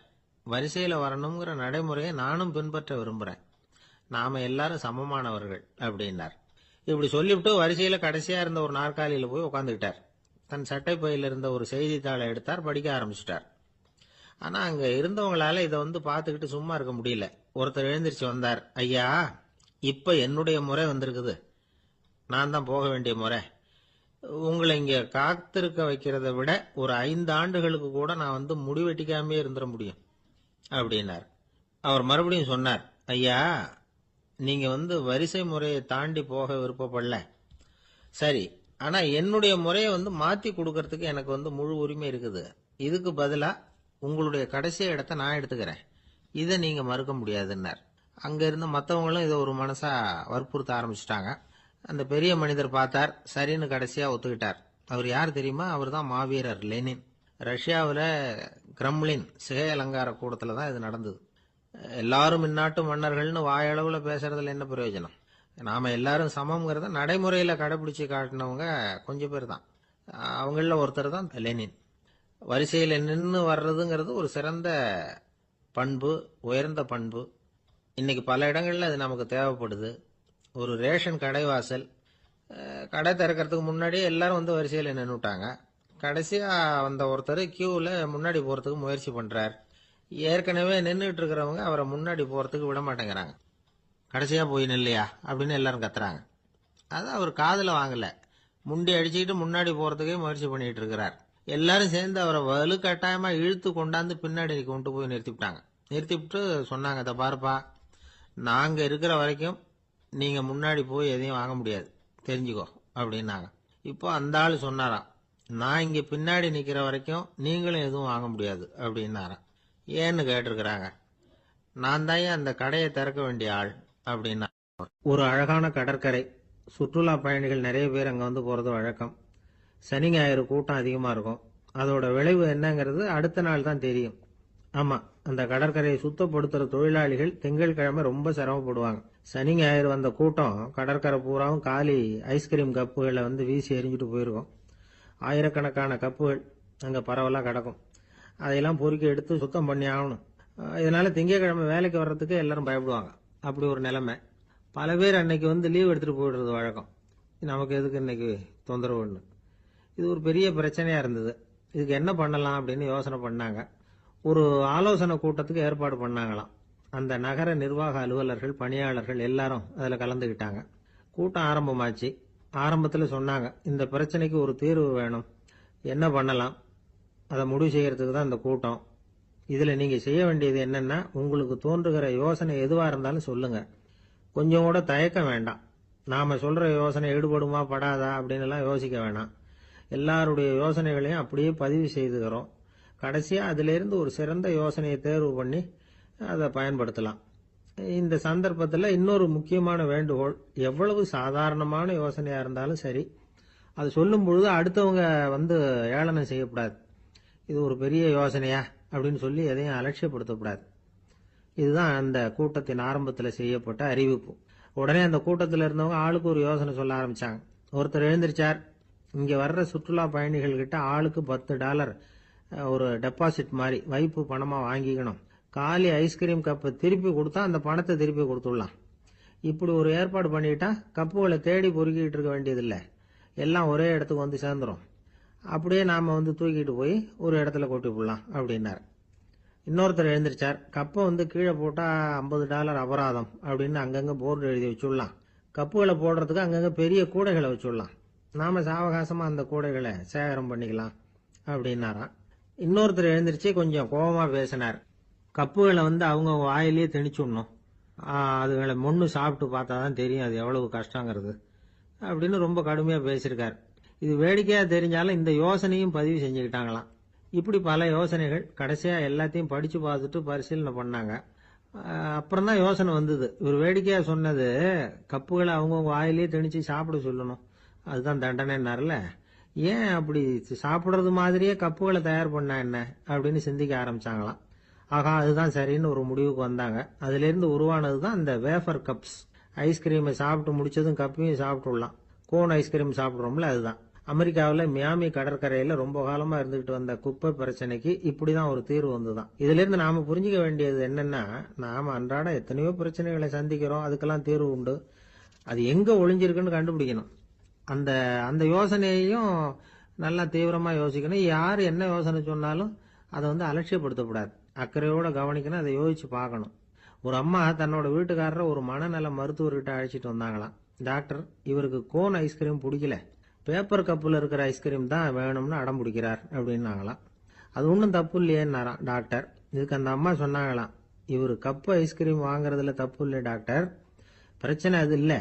வரிசையில வரணுங்கிற நடைமுறையை நானும் பின்பற்ற விரும்புறேன். நாம எல்லாரும் சமமானவர்கள் அப்படின்னார். இப்படி சொல்லிவிட்டு வரிசையில கடைசியா இருந்த ஒரு நாற்காலியில போய் உட்காந்துக்கிட்டார். தன் சட்டை பையில இருந்த ஒரு செய்தித்தாளை எடுத்தார், படிக்க ஆரம்பிச்சிட்டார். ஆனா அங்க இருந்தவங்களால இதை பார்த்துக்கிட்டு சும்மா இருக்க முடியல. ஒருத்தர் எழுந்திருச்சு வந்தார். ஐயா, இப்ப என்னுடைய முறை வந்திருக்குது, நான் தான் போக வேண்டிய முறை. உங்களை இங்க காத்திருக்க வைக்கிறத விட ஒரு 5 ஆண்டுகளுக்கு கூட நான் முடிவெட்டிக்காமே இருந்துட முடியும் அப்படின்னார். அவர் மறுபடியும் சொன்னார், ஐயா, நீங்க வரிசை முறையை தாண்டி போக விருப்பப்படல, சரி. ஆனா என்னுடைய முறையை மாத்தி கொடுக்கறதுக்கு எனக்கு முழு உரிமை இருக்குது. இதுக்கு பதிலா உங்களுடைய கடைசி இடத்தை நான் எடுத்துக்கிறேன், இதை நீங்க மறுக்க முடியாதுன்னார். அங்க இருந்த மற்றவங்களும் இதை ஒரு மனசா வற்புறுத்த ஆரம்பிச்சிட்டாங்க. அந்த பெரிய மனிதர் பார்த்தார், சரின்னு கடைசியா ஒத்துக்கிட்டார். அவர் யார் தெரியுமா? அவர் தான் மாவீரர் லெனின். ரஷ்யாவில் கிரெம்ளின் சிகை அலங்கார கூடத்துல தான் இது நடந்தது. எல்லாரும் இந்நாட்டு மன்னர்கள்னு வாயளவுல பேசுறதுல என்ன பிரயோஜனம்? நாம எல்லாரும் சமம்ங்கிறத நடைமுறையில கடைபிடிச்சு காட்டினவங்க கொஞ்சம் பேர் தான். அவங்கள ஒருத்தர் தான் லெனின். வரிசையில நின்று வர்றதுங்கிறது ஒரு சிறந்த பண்பு, உயர்ந்த பண்பு. இன்னைக்கு பல இடங்கள்ல அது நமக்கு தேவைப்படுது. ஒரு ரேஷன் கடைவாசல், கடை திறக்கிறதுக்கு முன்னாடியே எல்லாரும் வரிசையில் நின்றுட்டாங்க. கடைசியா வந்த ஒருத்தர் கியூவில் முன்னாடி போறதுக்கு முயற்சி பண்றார். ஏற்கனவே நின்றுட்டு இருக்கிறவங்க அவரை முன்னாடி போறதுக்கு விட மாட்டேங்கிறாங்க. கடைசியா போய் நில்லையா அப்படின்னு எல்லாரும் கத்துறாங்க. அது அவர் காதுல வாங்கல. முண்டி அடிச்சுக்கிட்டு முன்னாடி போறதுக்கே முயற்சி பண்ணிட்டு இருக்கிறார். எல்லாரும் சேர்ந்து அவரை வலுக்கட்டாயமா இழுத்து கொண்டாந்து பின்னாடி கொண்டு போய் நிறுத்திவிட்டாங்க. நிறுத்திவிட்டு சொன்னாங்க, இதை பாருப்பா, நாங்க இருக்கிற வரைக்கும் நீங்க முன்னாடி போய் எதையும் வாங்க முடியாது, தெரிஞ்சுக்கோ அப்படின்னாங்க. இப்போ அந்த ஆள் சொன்னாராம், நான் இங்க பின்னாடி நிக்கிற வரைக்கும் நீங்களும் எதுவும் வாங்க முடியாது அப்படின்னாராம். ஏன்னு கேட்டிருக்கிறாங்க. நான் தான் அந்த கடையை திறக்க வேண்டிய ஆள் அப்படின்னா. ஒரு அழகான கடற்கரை, சுற்றுலா பயணிகள் நிறைய பேர் அங்க போறது வழக்கம். சனி ஞாயிறு கூட்டம் அதிகமா இருக்கும். அதோட விளைவு என்னங்கிறது அடுத்த நாள் தான் தெரியும். ஆமா, அந்த கடற்கரையை சுத்தப்படுத்துற தொழிலாளிகள் திங்கட்கிழமை ரொம்ப சிரமப்படுவாங்க. சனி ஞாயிறு வந்த கூட்டம் கடற்கரை பூராவும் காலி ஐஸ்கிரீம் கப்புகளை வீசி எறிஞ்சிட்டு போயிருக்கும். ஆயிரக்கணக்கான கப்புகள் அங்க பரவலா கிடக்கும். அதையெல்லாம் பொறுக்கி எடுத்து சுத்தம் பண்ணி ஆகணும். இதனால திங்கட்கிழமை வேலைக்கு வர்றதுக்கு எல்லாரும் பயப்படுவாங்க. அப்படி ஒரு நிலைமை. பல பேர் அன்னைக்கு லீவ் எடுத்துட்டு போயிடுறது வழக்கம். நமக்கு எதுக்கு இன்னைக்கு தொந்தரவுன்னு. இது ஒரு பெரிய பிரச்சனையா இருந்தது. இதுக்கு என்ன பண்ணலாம் அப்படின்னு யோசனை பண்ணாங்க. ஒரு ஆலோசனை கூட்டத்துக்கு ஏற்பாடு பண்ணாங்களாம். அந்த நகர நிர்வாக அலுவலர்கள், பணியாளர்கள் எல்லாரும் அதுல கலந்துகிட்டாங்க. கூட்டம் ஆரம்பமாச்சு. ஆரம்பத்துல சொன்னாங்க, இந்த பிரச்சனைக்கு ஒரு தீர்வு வேணும், என்ன பண்ணலாம், அதை முடிவு செய்யறதுக்கு தான் இந்த கூட்டம். இதுல நீங்க செய்ய வேண்டியது என்னன்னா, உங்களுக்கு தோன்றுகிற யோசனை எதுவா இருந்தாலும் சொல்லுங்க, கொஞ்சம் கூட தயக்கம் வேண்டாம். நாம சொல்ற யோசனை ஈடுபடுமா படாதா அப்படின்னு எல்லாம் யோசிக்க வேணாம். எல்லாருடைய யோசனைகளையும் அப்படியே பதிவு செய்துகிறோம். கடைசியா அதுல இருந்து ஒரு சிறந்த யோசனையை தேர்வு பண்ணி அதை பயன்படுத்தலாம். இந்த சந்தர்ப்பத்தில் இன்னொரு முக்கியமான வேண்டுகோள், எவ்வளவு சாதாரணமான யோசனையா இருந்தாலும் சரி, அது சொல்லும் பொழுது அடுத்தவங்க ஏளனம் செய்யக்கூடாது. இது ஒரு பெரிய யோசனையா அப்படின்னு சொல்லி எதையும் அலட்சியப்படுத்தக்கூடாது. இதுதான் அந்த கூட்டத்தின் ஆரம்பத்தில் செய்யப்பட்ட அறிவிப்பு. உடனே அந்த கூட்டத்தில் இருந்தவங்க ஆளுக்கு ஒரு யோசனை சொல்ல ஆரம்பிச்சாங்க. ஒருத்தர் எழுந்திருச்சார், இங்க வர்ற சுற்றுலா பயணிகள் கிட்ட ஆளுக்கு $10 ஒரு டெபாசிட் மாதிரி வைப்பு பணமா வாங்கிக்கணும். காலி ஐஸ்கிரீம் கப்பை திருப்பி கொடுத்தா அந்த பணத்தை திருப்பி கொடுத்துடலாம். இப்படி ஒரு ஏற்பாடு பண்ணிட்டா கப்புகளை தேடி பொறுக்கிட்டு இருக்க வேண்டியதில்லை, எல்லாம் ஒரே இடத்துக்கு சேர்ந்துரும். அப்படியே நாம தூக்கிட்டு போய் ஒரு இடத்துல கொட்டி போடலாம் அப்படின்னாரு. இன்னொருத்தர் எழுந்திருச்சார், கப்பை கீழே போட்டா $50 அபராதம் அப்படின்னு அங்கங்க போர்டு எழுதி வச்சுடலாம். கப்புகளை போடுறதுக்கு அங்கங்க பெரிய கூடைகளை வச்சுடலாம். நாம சாவகாசமா அந்த கூடைகளை சேகரம் பண்ணிக்கலாம் அப்படின்னாராம். இன்னொருத்தர் எழுந்திருச்சு கொஞ்சம் கோபமா பேசினார். கப்புகளை அவங்க வாயிலேயே திணிச்சுடணும், அதுகளை மொன்னு சாப்பிட்டு பார்த்தாதான் தெரியும் அது எவ்வளவு கஷ்டங்கிறது அப்படின்னு ரொம்ப கடுமையா பேசியிருக்காரு. இது வேடிக்கையா தெரிஞ்சாலும் இந்த யோசனையும் பதிவு செஞ்சுக்கிட்டாங்களாம். இப்படி பல யோசனைகள். கடைசியா எல்லாத்தையும் படிச்சு பார்த்துட்டு பரிசீலனை பண்ணாங்க. அப்புறம் தான் யோசனை வந்தது. இவர் வேடிக்கையா சொன்னது, கப்புகளை அவங்கவுங்க வாயிலேயே திணிச்சு சாப்பிட சொல்லணும், அதுதான் தண்டனைன்னாருல, ஏன் அப்படி சாப்பிடுறது மாதிரியே கப்புகளை தயார் பண்ணா என்ன அப்படின்னு சிந்திக்க ஆரம்பிச்சாங்களாம். ஆகா, அதுதான் சரின்னு ஒரு முடிவுக்கு வந்தாங்க. அதுல இருந்து உருவானதுதான் இந்த வேஃபர் கப்ஸ். ஐஸ்கிரீமை சாப்பிட்டு முடிச்சதும் கப்பையும் சாப்பிட்டுடலாம். கோன் ஐஸ்கிரீம் சாப்பிடுறோம்ல, அதுதான். அமெரிக்காவில் மியாமி கடற்கரையில் ரொம்ப காலமா இருந்துகிட்டு வந்த குப்பை பிரச்சனைக்கு இப்படிதான் ஒரு தீர்வு வந்துதான். இதுல இருந்து நாம புரிஞ்சுக்க வேண்டியது என்னன்னா, நாம அன்றாட எத்தனையோ பிரச்சனைகளை சந்திக்கிறோம், அதுக்கெல்லாம் தீர்வு உண்டு. அது எங்க ஒளிஞ்சிருக்குன்னு கண்டுபிடிக்கணும். அந்த அந்த யோசனையையும் நல்லா தீவிரமா யோசிக்கணும். யார் என்ன யோசனை சொன்னாலும் அதை அலட்சியப்படுத்தக்கூடாது. அக்கறையோட கவனிக்கணும், அதை யோசிச்சு பார்க்கணும். ஒரு அம்மா தன்னோட வீட்டுக்காரரை ஒரு மனநல மருத்துவர்கிட்ட அழைச்சிட்டு வந்தாங்களாம். டாக்டர், இவருக்கு கோன் ஐஸ்கிரீம் பிடிக்கல, பேப்பர் கப்பில் இருக்கிற ஐஸ்கிரீம் தான் வேணும்னு அடம் பிடிக்கிறார் அப்படின்னாங்களாம். அது ஒன்றும் தப்பு இல்லையேன்னாராம் டாக்டர். இதுக்கு அந்த அம்மா சொன்னாங்களாம், இவர் கப்பு ஐஸ்கிரீம் வாங்குறதுல தப்பு இல்லை டாக்டர், பிரச்சனை அது இல்லை.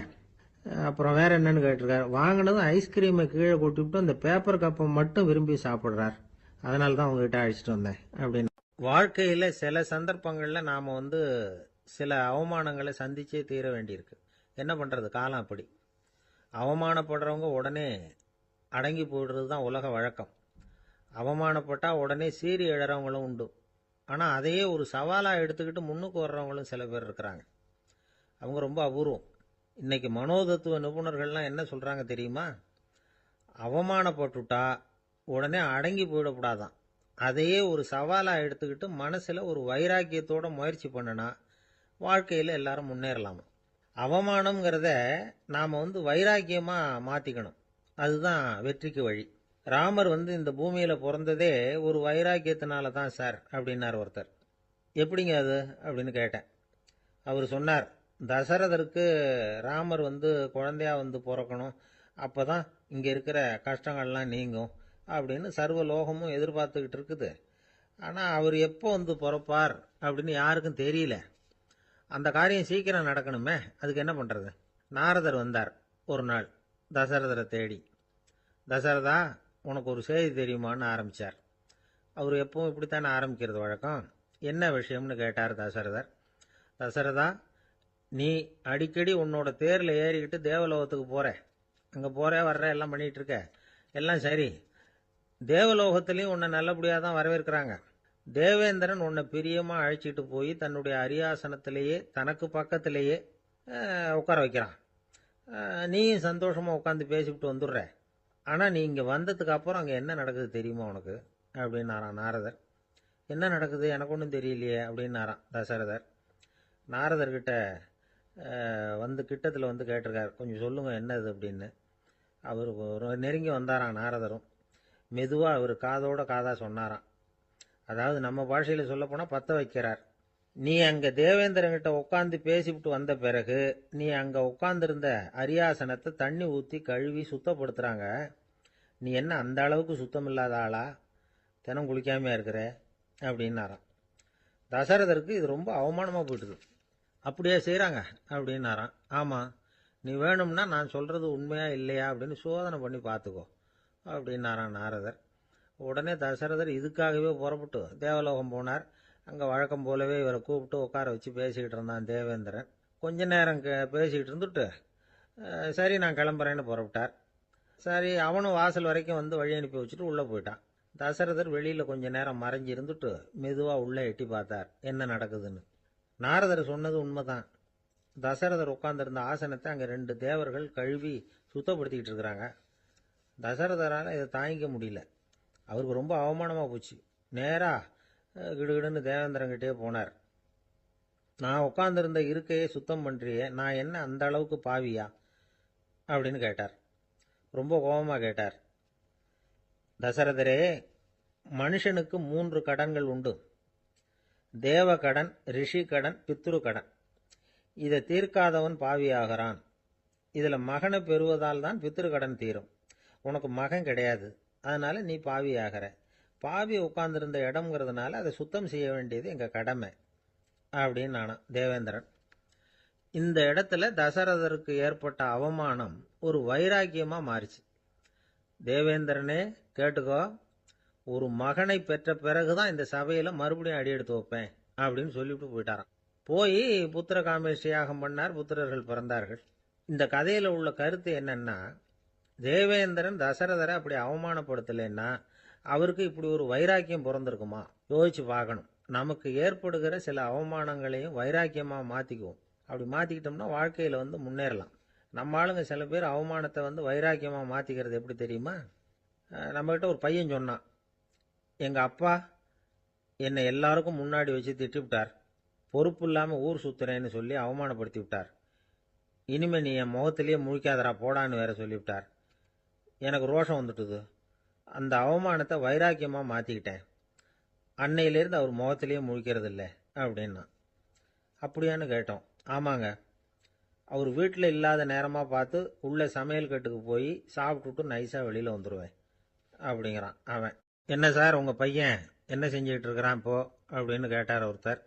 அப்புறம் வேற என்னன்னு கேட்டிருக்காரு. வாங்கினதும் ஐஸ்கிரீமை கீழே கொட்டிவிட்டு அந்த பேப்பர் கப்பை மட்டும் விரும்பி சாப்பிடுறார், அதனால தான் உங்ககிட்ட அழைச்சிட்டு வந்தேன் அப்படின்னு. வாழ்க்கையில சில சந்தர்ப்பங்கள்ல நாம சில அவமானங்களை சந்திச்சே தீர வேண்டியிருக்கு. என்ன பண்றது, காலம் அப்படி. அவமானப்படுறவங்க உடனே அடங்கி போயிடுறது தான் உலக வழக்கம். அவமானப்பட்டா உடனே சீறி எழறவங்களும் உண்டு. ஆனா அதையே ஒரு சவாலா எடுத்துக்கிட்டு முன்னுக்கு வர்றவங்களும் சில பேர் இருக்கிறாங்க. அவங்க ரொம்ப அபூர்வம். இன்னைக்கு மனோதத்துவ நிபுணர்கள்லாம் என்ன சொல்றாங்க தெரியுமா? அவமானப்பட்டுட்டா உடனே அடங்கி போயிடக்கூடாதான். அதையே ஒரு சவாலா எடுத்துக்கிட்டு மனசுல ஒரு வைராக்கியத்தோட முயற்சி பண்ணுனா வாழ்க்கையில எல்லாரும் முன்னேறலாமா. அவமானம்ங்கிறத நாம வைராக்கியமா மாத்திக்கணும். அதுதான் வெற்றிக்கு வழி. ராமர் இந்த பூமியில பிறந்ததே ஒரு வைராக்கியத்தினால தான் சார் அப்படின்னார் ஒருத்தர். எப்படிங்க அது அப்படின்னு கேட்டேன். அவர் சொன்னார், தசரதருக்கு ராமர் குழந்தையா பிறக்கணும், அப்பதான் இங்க இருக்கிற கஷ்டங்கள்லாம் நீங்கும் அப்படின்னு சர்வ லோகமும் எதிர்பார்த்துக்கிட்டு இருக்குது. ஆனா அவர் எப்போ பிறப்பார் அப்படின்னு யாருக்கும் தெரியல. அந்த காரியம் சீக்கிரம் நடக்கணுமே, அதுக்கு என்ன பண்றது? நாரதர் வந்தார் ஒரு நாள் தசரதரை தேடி. தசரதா, உனக்கு ஒரு செய்தி தெரியுமான்னு ஆரம்பிச்சார். அவர் எப்பவும் இப்படித்தானே ஆரம்பிக்கிறது வழக்கம். என்ன விஷயம்னு கேட்டார் தசரதர். தசரதா, நீ அடிக்கடி உன்னோட தேர்ல ஏறிக்கிட்டு தேவலோகத்துக்கு போற, அங்க போற வர்ற எல்லாம் பண்ணிட்டு இருக்க, எல்லாம் சரி. தேவலோகத்திலையும் உன்னை நல்லபடியா தான் வரவேற்கிறாங்க. தேவேந்திரன் உன்னை பிரியமா அழைச்சிட்டு போய் தன்னுடைய அரியாசனத்திலேயே தனக்கு பக்கத்திலேயே உட்கார வைக்கிறான். நீயும் சந்தோஷமா உட்காந்து பேசிவிட்டு வந்துடுற. ஆனா நீ இங்க வந்ததுக்கு அப்புறம் அங்க என்ன நடக்குது தெரியுமா உனக்கு அப்படின்னாராம் நாரதர். என்ன நடக்குது எனக்கு ஒன்றும் தெரியலையே அப்படின்னாராம் தசரதர். நாரதர்கிட்ட கிட்டத்தில் கேட்டிருக்காரு, கொஞ்சம் சொல்லுங்க என்னது அப்படின்னு. அவர் நெருங்கி வந்தாராம் நாரதரும். மெதுவா அவர் காதோட காதா சொன்னாராம். அதாவது நம்ம பாஷையில சொல்ல போனா பத்த வைக்கிறார். நீ அங்க தேவேந்திரங்கிட்ட உட்காந்து பேசிவிட்டு வந்த பிறகு நீ அங்க உட்கார்ந்திருந்த அரியாசனத்தை தண்ணி ஊத்தி கழுவி சுத்தப்படுத்துறாங்க. நீ என்ன அந்த அளவுக்கு சுத்தம் இல்லாத ஆளா, தினம் குளிக்காமையா இருக்கிற அப்படின்னாராம். தசரதருக்கு இது ரொம்ப அவமானமா போயிட்டுது. அப்படியே செய்யறாங்க அப்படின்னாராம். ஆமா, நீ வேணும்னா நான் சொல்றது உண்மையா இல்லையா அப்படின்னு சோதனை பண்ணி பார்த்துக்கோ அப்படின்னாராம் நாரதர். உடனே தசரதர் இதுக்காகவே புறப்பட்டு தேவலோகம் போனார். அங்கே வழக்கம் போலவே இவரை கூப்பிட்டு உட்கார வச்சு பேசிக்கிட்டு இருந்தான் தேவேந்திரன். கொஞ்ச நேரம் பேசிக்கிட்டு இருந்துட்டு சரி நான் கிளம்புறேன்னு புறப்பட்டார். சரி, அவனும் வாசல் வரைக்கும் வழி அனுப்பி வச்சுட்டு உள்ளே போயிட்டான். தசரதர் வெளியில் கொஞ்ச நேரம் மறைஞ்சி இருந்துட்டு மெதுவாக உள்ளே எட்டி பார்த்தார் என்ன நடக்குதுன்னு. நாரதர் சொன்னது உண்மைதான். தசரதர் உட்கார்ந்திருந்த ஆசனத்தை அங்கே 2 தேவர்கள் கழுவி சுத்தப்படுத்திக்கிட்டு இருக்கிறாங்க. தசரதரால் இதை தாங்கிக்க முடியல. அவருக்கு ரொம்ப அவமானமாக போச்சு. நேரா கிடுகிடுன்னு தேவேந்திரங்கிட்டே போனார். நான் உட்கார்ந்திருந்த இருக்கையை சுத்தம் பண்றியே, நான் என்ன அந்த அளவுக்கு பாவியா அப்படின்னு கேட்டார். ரொம்ப கோபமா கேட்டார். தசரதரே, மனுஷனுக்கு 3 கடன்கள் உண்டு. தேவ கடன், ரிஷி கடன், பித்ரு கடன். இதை தீர்க்காதவன் பாவியாகிறான். இதுல மகனை பெறுவதால் தான் பித்ரு கடன் தீரும். உனக்கு மகன் கிடையாது, அதனால நீ பாவி ஆகிற. பாவி உட்கார்ந்திருந்த இடம்ங்கிறதுனால அதை சுத்தம் செய்ய வேண்டியது எங்க கடமை அப்படின்னு நானும் தேவேந்திரன். இந்த இடத்துல தசரதருக்கு ஏற்பட்ட அவமானம் ஒரு வைராக்கியமா மாறிச்சு. தேவேந்திரனே கேட்டுக்கோ, ஒரு மகனை பெற்ற பிறகுதான் இந்த சபையில மறுபடியும் அடி எடுத்து வைப்பேன் அப்படின்னு சொல்லிவிட்டு போயிட்டாராம். போய் புத்திர காமேஷ்டி யாகம் பண்ணார். புத்திரர்கள் பிறந்தார்கள். இந்த கதையில உள்ள கருத்து என்னன்னா, தேவேந்திரன் தசரதரை அப்படி அவமானப்படுத்தலைன்னா அவருக்கு இப்படி ஒரு வைராக்கியம் பிறந்திருக்குமா? யோசிச்சு பார்க்கணும். நமக்கு ஏற்படுகிற சில அவமானங்களையும் வைராக்கியமா மாத்திக்குவோம். அப்படி மாத்திக்கிட்டோம்னா வாழ்க்கையில முன்னேறலாம். நம்ம ஆளுங்க சில பேர் அவமானத்தை வந்து வைராக்கியமாக மாற்றிக்கிறது எப்படி தெரியுமா? நம்மகிட்ட ஒரு பையன் சொன்னான், எங்கள் அப்பா என்னை எல்லாருக்கும் முன்னாடி வச்சு திட்டிவிட்டார், பொறுப்பு இல்லாமல் ஊர் சுத்துறேன்னு சொல்லி அவமானப்படுத்தி விட்டார், இனிமே நீ என் முகத்திலேயே முழிக்காதரா போடான்னு வேற சொல்லிவிட்டார். எனக்கு ரோஷம் வந்துட்டுது. அந்த அவமானத்தை வைராக்கியமாக மாற்றிக்கிட்டேன். அன்னையிலேருந்து அவர் முகத்திலேயே முழிக்கிறது இல்லை அப்படின்னா. அப்படியான்னு கேட்டோம். ஆமாங்க, அவர் வீட்டில் இல்லாத நேரமாக பார்த்து உள்ள சமையல் கட்டுக்கு போய் சாப்பிட்டுட்டு நைஸாக வெளியில் வந்துடுவேன் அப்படிங்கிறான் அவன். என்ன சார் உங்கள் பையன் என்ன செஞ்சுக்கிட்டு இருக்கிறான் இப்போ அப்படின்னு கேட்டார் ஒருத்தர்.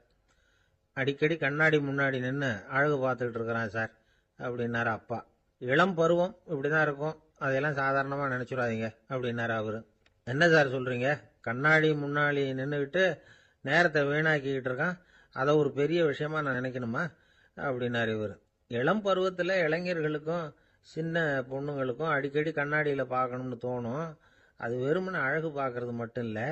அடிக்கடி கண்ணாடி முன்னாடி நின்று அழகு பார்த்துக்கிட்டு இருக்கிறான் சார் அப்படின்னாரு அப்பா. இளம் பருவம் இப்படி தான் இருக்கும், அதையெல்லாம் சாதாரணமாக நினச்சிடாதீங்க அப்படின்னாரு அவர். என்ன சார் சொல்கிறீங்க, கண்ணாடி முன்னாடி நின்றுக்கிட்டு நேரத்தை வீணாக்கிக்கிட்டு இருக்கான், அதை ஒரு பெரிய விஷயமா நான் நினைக்கணுமா அப்படின்னாரு இவர். இளம் பருவத்தில் இளைஞர்களுக்கும் சின்ன பொண்ணுங்களுக்கும் அடிக்கடி கண்ணாடியில் பார்க்கணும்னு தோணும். அது வெறுமனே அழகு பார்க்கறது மட்டும் இல்லை,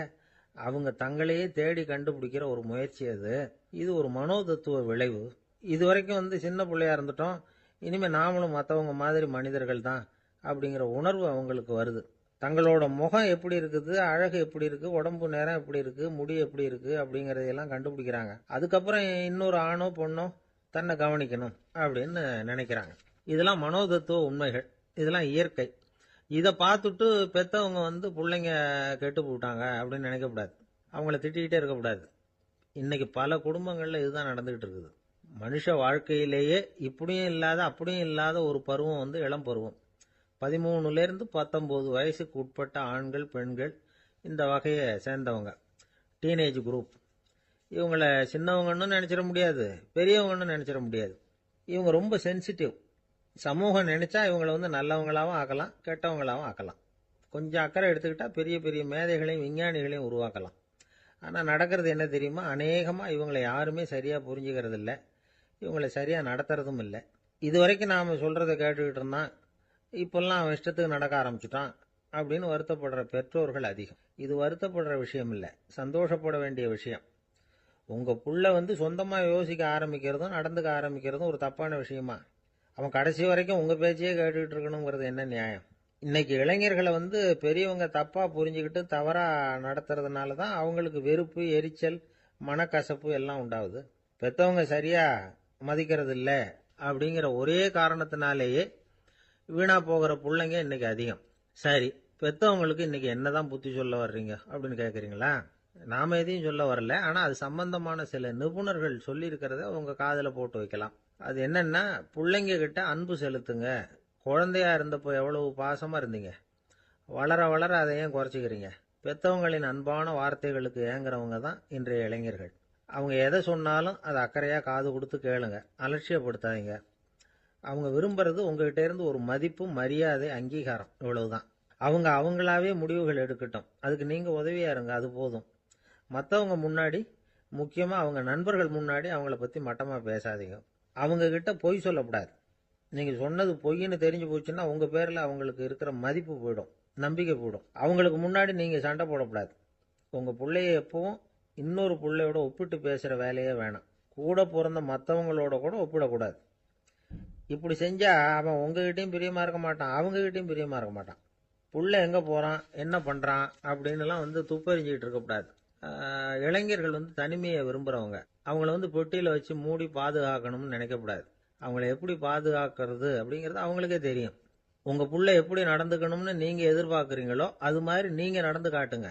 அவங்க தங்களையே தேடி கண்டுபிடிக்கிற ஒரு முயற்சி அது. இது ஒரு மனோதத்துவ விளைவு. இது வரைக்கும் வந்து சின்ன பிள்ளையா இருந்துட்டோம், இனிமேல் நாமளும் மற்றவங்க மாதிரி மனிதர்கள் தான் அப்படிங்கிற உணர்வு அவங்களுக்கு வருது. தங்களோட முகம் எப்படி இருக்குது, அழகு எப்படி இருக்குது, உடம்பு நேரம் எப்படி இருக்குது, முடி எப்படி இருக்குது அப்படிங்கிறதையெல்லாம் கண்டுபிடிக்கிறாங்க. அதுக்கப்புறம் இன்னொரு ஆணோ பொண்ணோ தன்னை கவனிக்கணும் அப்படின்னு நினைக்கிறாங்க. இதெல்லாம் மனோதத்துவ உண்மைகள், இதெல்லாம் இயற்கை. இதை பார்த்துட்டு பெற்றவங்க வந்து பிள்ளைங்க கெட்டு போட்டாங்க அப்படின்னு நினைக்கக்கூடாது, அவங்கள திட்டிக்கிட்டே இருக்கக்கூடாது. இன்னைக்கு பல குடும்பங்களில் இதுதான் நடந்துகிட்டு இருக்குது. மனுஷ வாழ்க்கையிலேயே இப்படியும் இல்லாத அப்படியும் இல்லாத ஒரு பருவம் வந்து இளம் பருவம். 13லேருந்து 19 வயசுக்கு உட்பட்ட ஆண்கள் பெண்கள் இந்த வகையை சேர்ந்தவங்க, டீனேஜ் குரூப். இவங்கள சின்னவங்கன்னு நினச்சிட முடியாது, பெரியவங்கன்னு நினச்சிட முடியாது. இவங்க ரொம்ப சென்சிட்டிவ். சமூகம் நினைச்சா இவங்களை வந்து நல்லவங்களாகவும் ஆக்கலாம், கெட்டவங்களாகவும் ஆக்கலாம். கொஞ்சம் அக்கறை எடுத்துக்கிட்டா பெரிய பெரிய மேதைகளையும் விஞ்ஞானிகளையும் உருவாக்கலாம். ஆனால் நடக்கிறது என்ன தெரியுமா, அநேகமாக இவங்களை யாருமே சரியாக புரிஞ்சுக்கிறது இல்லை, இவங்களை சரியாக நடத்துறதும் இல்லை. இது வரைக்கும் நாம் சொல்கிறத கேட்டுக்கிட்டு இருந்தான், இப்பெல்லாம் அவன் இஷ்டத்துக்கு நடக்க ஆரம்பிச்சுட்டான் அப்படின்னு வருத்தப்படுற பெற்றோர்கள் அதிகம். இது வருத்தப்படுற விஷயம் இல்லை, சந்தோஷப்பட வேண்டிய விஷயம். உங்கள் புள்ள வந்து சொந்தமாக யோசிக்க ஆரம்பிக்கிறதும் நடந்துக்க ஆரம்பிக்கிறதும் ஒரு தப்பான விஷயமா? அவன் கடைசி வரைக்கும் உங்கள் பேச்சையே கேட்டுக்கிட்டு இருக்கணுங்கிறது என்ன நியாயம்? இன்னைக்கு இளைஞர்களை வந்து பெரியவங்க தப்பாக புரிஞ்சுக்கிட்டு தவறாக நடத்துறதுனால தான் அவங்களுக்கு வெறுப்பு, எரிச்சல், மனக்கசப்பு எல்லாம் உண்டாகுது. பெற்றவங்க சரியாக மதிக்கிறது இல்லை அப்படிங்கிற ஒரே காரணத்தினாலேயே வீணா போகிற பிள்ளைங்க இன்னைக்கு அதிகம். சரி, பெற்றவங்களுக்கு இன்னைக்கு என்னதான் புத்தி சொல்ல வர்றீங்க அப்படின்னு கேட்குறீங்களா? நாம எதையும் சொல்ல வரல, ஆனால் அது சம்பந்தமான சில நிபுணர்கள் சொல்லியிருக்கிறத உங்கள் காதில் போட்டு வைக்கலாம். அது என்னன்னா, பிள்ளைங்க கிட்ட அன்பு செலுத்துங்க. குழந்தையா இருந்தப்போ எவ்வளவு பாசமாக இருந்தீங்க, வளர வளர அதை ஏன் குறைச்சிக்கிறீங்க? பெற்றவங்களின் அன்பான வார்த்தைகளுக்கு ஏங்குறவங்க தான் இன்றைய இளைஞர்கள். அவங்க எதை சொன்னாலும் அதை அக்கறையாக காது கொடுத்து கேளுங்க, அலட்சியப்படுத்தாதீங்க. அவங்க விரும்புறது உங்ககிட்ட இருந்து ஒரு மதிப்பு, மரியாதை, அங்கீகாரம், இவ்வளவுதான். அவங்க அவங்களாவே முடிவுகள் எடுக்கட்டும், அதுக்கு நீங்கள் உதவியாக இருங்க, அது போதும். மற்றவங்க முன்னாடி, முக்கியமாக அவங்க நண்பர்கள் முன்னாடி அவங்கள பற்றி மட்டமாக பேசாதீங்க. அவங்க கிட்ட பொய் சொல்லக்கூடாது. நீங்கள் சொன்னது பொய்ன்னு தெரிஞ்சு போச்சுன்னா உங்கள் பேரில் அவங்களுக்கு இருக்கிற மதிப்பு போயிடும், நம்பிக்கை போயிடும். அவங்களுக்கு முன்னாடி நீங்கள் சண்டை போடக்கூடாது. உங்கள் பிள்ளைய எப்பவும் இன்னொரு பிள்ளையோட ஒப்பிட்டு பேசுகிற வேலையே வேணாம். கூட பிறந்த மற்றவங்களோட கூட ஒப்பிடக்கூடாது. இப்படி செஞ்சால் அவன் உங்ககிட்டையும் பிரியமாக இருக்க மாட்டான், அவங்ககிட்டையும் பிரியமாக இருக்க மாட்டான். புள்ள எங்கே போகிறான், என்ன பண்ணுறான் அப்படின்னுலாம் வந்து துப்பறிஞ்சிக்கிட்டு இருக்கக்கூடாது. இளைஞர்கள் வந்து தனிமையை விரும்புகிறவங்க. அவங்கள வந்து பெட்டியில் வச்சு மூடி பாதுகாக்கணும்னு நினைக்கக்கூடாது. அவங்கள எப்படி பாதுகாக்கிறது அப்படிங்கிறது அவங்களுக்கே தெரியும். உங்கள் புள்ள எப்படி நடந்துக்கணும்னு நீங்கள் எதிர்பார்க்குறீங்களோ அது மாதிரி நீங்கள் நடந்து காட்டுங்க,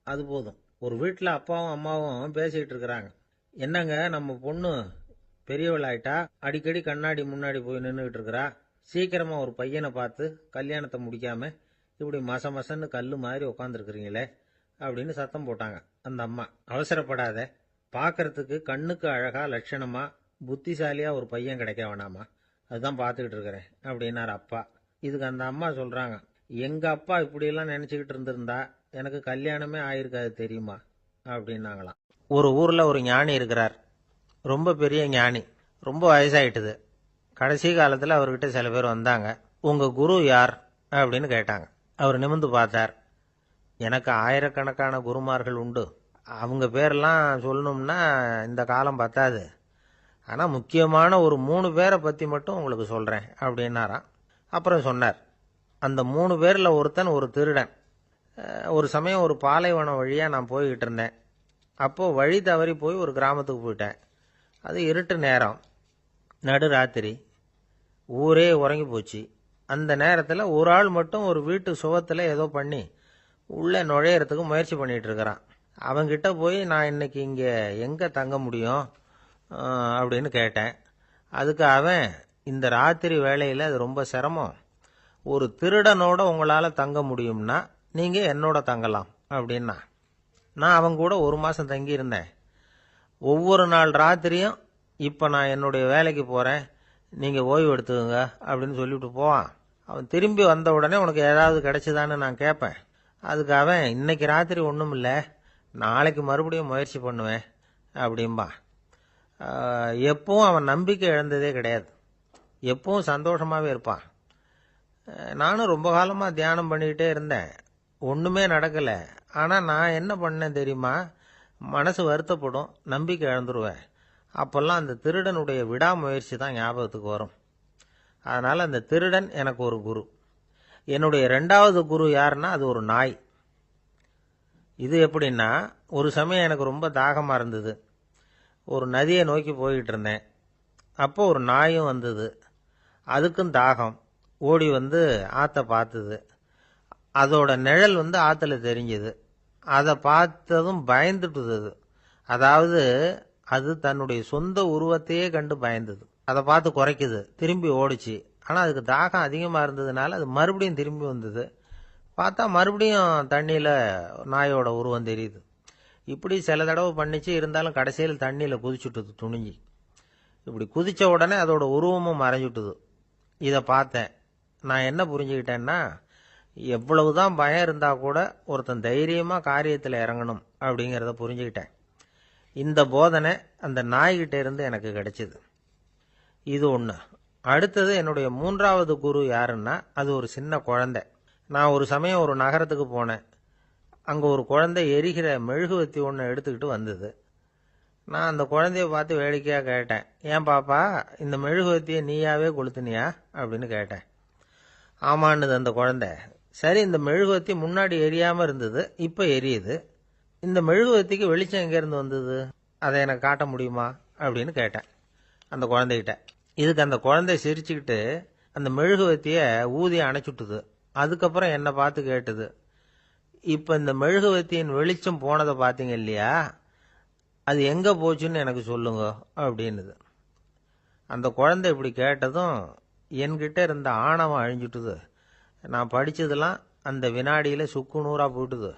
அது போதும். ஒரு வீட்டில் அப்பாவும் அம்மாவும் பேசிக்கிட்டு இருக்கிறாங்க. என்னங்க, நம்ம பொண்ணு பெரியவளாயிட்டா, அடிக்கடி கண்ணாடி முன்னாடி போய் நின்றுக்கிட்டு இருக்கிறா, சீக்கிரமாக ஒரு பையனை பார்த்து கல்யாணத்தை முடிக்காமல் இப்படி மசன்னு கல் மாதிரி உட்காந்துருக்குறீங்களே அப்படின்னு சத்தம் போட்டாங்க அந்த அம்மா. அவசரப்படாத, பார்க்கறதுக்கு கண்ணுக்கு அழகா லட்சணமா புத்திசாலியா ஒரு பையன் கிடைக்க வேணாமா, அதுதான் பார்த்துக்கிட்டு இருக்கிறேன் அப்படின்னாரு அப்பா. இதுக்கு அந்த அம்மா சொல்றாங்க, எங்க அப்பா இப்படியெல்லாம் நினைச்சுக்கிட்டு இருந்திருந்தா எனக்கு கல்யாணமே ஆயிருக்காது தெரியுமா அப்படின்னாங்களாம். ஒரு ஊர்ல ஒரு ஞானி இருக்கிறார், ரொம்ப பெரிய ஞானி, ரொம்ப வயசாயிட்டுது. கடைசி காலத்தில் அவர்கிட்ட சில பேர் வந்தாங்க. உங்க குரு யார் அப்படின்னு கேட்டாங்க. அவர் நிமிர்ந்து பார்த்தார். எனக்கு ஆயிரக்கணக்கான குருமார்கள் உண்டு, அவங்க பேரெல்லாம் சொல்லணும்னா இந்த காலம் பத்தாது. ஆனா முக்கியமான ஒரு 3 பேரை பத்தி மட்டும் உங்களுக்கு சொல்றேன் அப்படின்னாராம். அப்புறம் சொன்னார், அந்த 3 பேர்ல ஒருத்தன் ஒரு திருடன். ஒரு சமயம் ஒரு பாலைவனம் வழியா நான் போய்கிட்டு இருந்தேன். அப்போ வழி தவறி போய் ஒரு கிராமத்துக்கு போயிட்டேன். அது இருட்டு நேரம், நடுராத்திரி, ஊரே உறங்கி போச்சு. அந்த நேரத்தில் ஒரு ஆள் மட்டும் ஒரு வீட்டு சுவத்தில் ஏதோ பண்ணி உள்ளே நுழையறதுக்கு முயற்சி பண்ணிட்டு இருக்கிறான். அவங்கிட்ட போய் நான் இன்னைக்கு இங்கே எங்கே தங்க முடியும் அப்படின்னு கேட்டேன். அதுக்கு அவன், இந்த ராத்திரி வேளையில் அது ரொம்ப சிரமம், ஒரு திருடனோட உங்களால் தங்க முடியும்னா நீங்கள் என்னோட தங்கலாம் அப்படின்னா. நான் அவங்க கூட 1 மாதம் தங்கியிருந்தேன். ஒவ்வொரு நாள் ராத்திரியும் இப்போ நான் என்னுடைய வேலைக்கு போகிறேன், நீங்கள் ஓய்வு எடுத்துக்கோங்க அப்படின்னு சொல்லிவிட்டு போவான். அவன் திரும்பி வந்த உடனே உனக்கு ஏதாவது கிடைச்சிதான்னு நான் கேட்பேன். அதுக்கு அவன், இன்னைக்கு ராத்திரி ஒன்றும் இல்லை, நாளைக்கு மறுபடியும் முயற்சி பண்ணுவேன் அப்படின்பா. எப்பவும் அவன் நம்பிக்கை இழந்ததே கிடையாது, எப்பவும் சந்தோஷமாகவே இருப்பான். நானும் ரொம்ப காலமாக தியானம் பண்ணிக்கிட்டே இருந்தேன், ஒன்றுமே நடக்கலை. ஆனால் நான் என்ன பண்ணேன் தெரியுமா, மனசு வருத்தப்படும், நம்பிக்கை இழந்துருவேன். அப்போல்லாம் அந்த திருடனுடைய விடாமுயற்சி தான் ஞாபகத்துக்கு வரும். அதனால் அந்த திருடன் எனக்கு ஒரு குரு. என்னுடைய 2வது குரு யாருன்னா அது ஒரு நாய். இது எப்படின்னா, ஒரு சமயம் எனக்கு ரொம்ப தாகமாக இருந்தது. ஒரு நதியை நோக்கி போய்கிட்டு இருந்தேன். அப்போ ஒரு நாயும் வந்தது. அதுக்கும் தாகம். ஓடி வந்து ஆற்றை பார்த்தது. அதோட நிழல் ஆற்றுல தெரிஞ்சுது. அதை பார்த்ததும் பயந்துட்டுது. அதாவது அது தன்னுடைய சொந்த உருவத்தையே கண்டு பயந்தது. அதை பார்த்து குறைக்குது, திரும்பி ஓடிச்சு. ஆனால் அதுக்கு தாகம் அதிகமாக இருந்ததுனால அது மறுபடியும் திரும்பி வந்தது. பார்த்தா மறுபடியும் தண்ணியில் நாயோட உருவம் தெரியுது. இப்படி சில தடவை பண்ணிச்சு. இருந்தாலும் கடைசியில் தண்ணியில் குதிச்சுட்டுது துணிஞ்சி. இப்படி குதித்த உடனே அதோட உருவமும் மறைஞ்சுட்டுது. இதை பார்த்தேன். நான் என்ன புரிஞ்சுக்கிட்டேன்னா, எவ்வளவுதான் பயம் இருந்தால் கூட ஒருத்தன் தைரியமாக காரியத்தில் இறங்கணும் அப்படிங்கிறத புரிஞ்சுக்கிட்டேன். இந்த போதனை அந்த நாய்கிட்ட இருந்து எனக்கு கிடைச்சிது. இது ஒன்று. அடுத்தது என்னுடைய 3வது குரு யாருன்னா அது ஒரு சின்ன குழந்தை. நான் ஒரு சமயம் ஒரு நகரத்துக்கு போனேன். அங்கே ஒரு குழந்தை எரிகிற மெழுகுவத்தி ஒன்று எடுத்துக்கிட்டு வந்தது. நான் அந்த குழந்தைய பார்த்து வேடிக்கையாக கேட்டேன், ஏன் பாப்பா, இந்த மெழுகுவத்தியை நீயாவே கொளுத்துனியா அப்படின்னு கேட்டேன். ஆமான்னுது அந்த குழந்தை. சரி, இந்த மெழுகுவத்தி முன்னாடி எரியாமல் இருந்தது, இப்போ எரியுது. இந்த மெழுகுவத்திக்கு வெளிச்சம் எங்கேருந்து வந்தது, அதை எனக்கு காட்ட முடியுமா அப்படின்னு கேட்டேன் அந்த குழந்தைகிட்ட. இதுக்கு அந்த குழந்தை சிரிச்சுக்கிட்டு அந்த மெழுகுவத்தியை ஊதி அணைச்சுட்டுது. அதுக்கப்புறம் என்னை பார்த்து கேட்டுது, இப்போ இந்த மெழுகுவத்தியின் வெளிச்சம் போனதை பார்த்தீங்க இல்லையா, அது எங்கே போச்சுன்னு எனக்கு சொல்லுங்க அப்படின்னுது. அந்த குழந்தை இப்படி கேட்டதும் என்கிட்ட இருந்த ஆணவம் அழிஞ்சுட்டுது. நான் படித்ததெல்லாம் அந்த வினாடியில் சுக்கு நூறாக போயிட்டுது.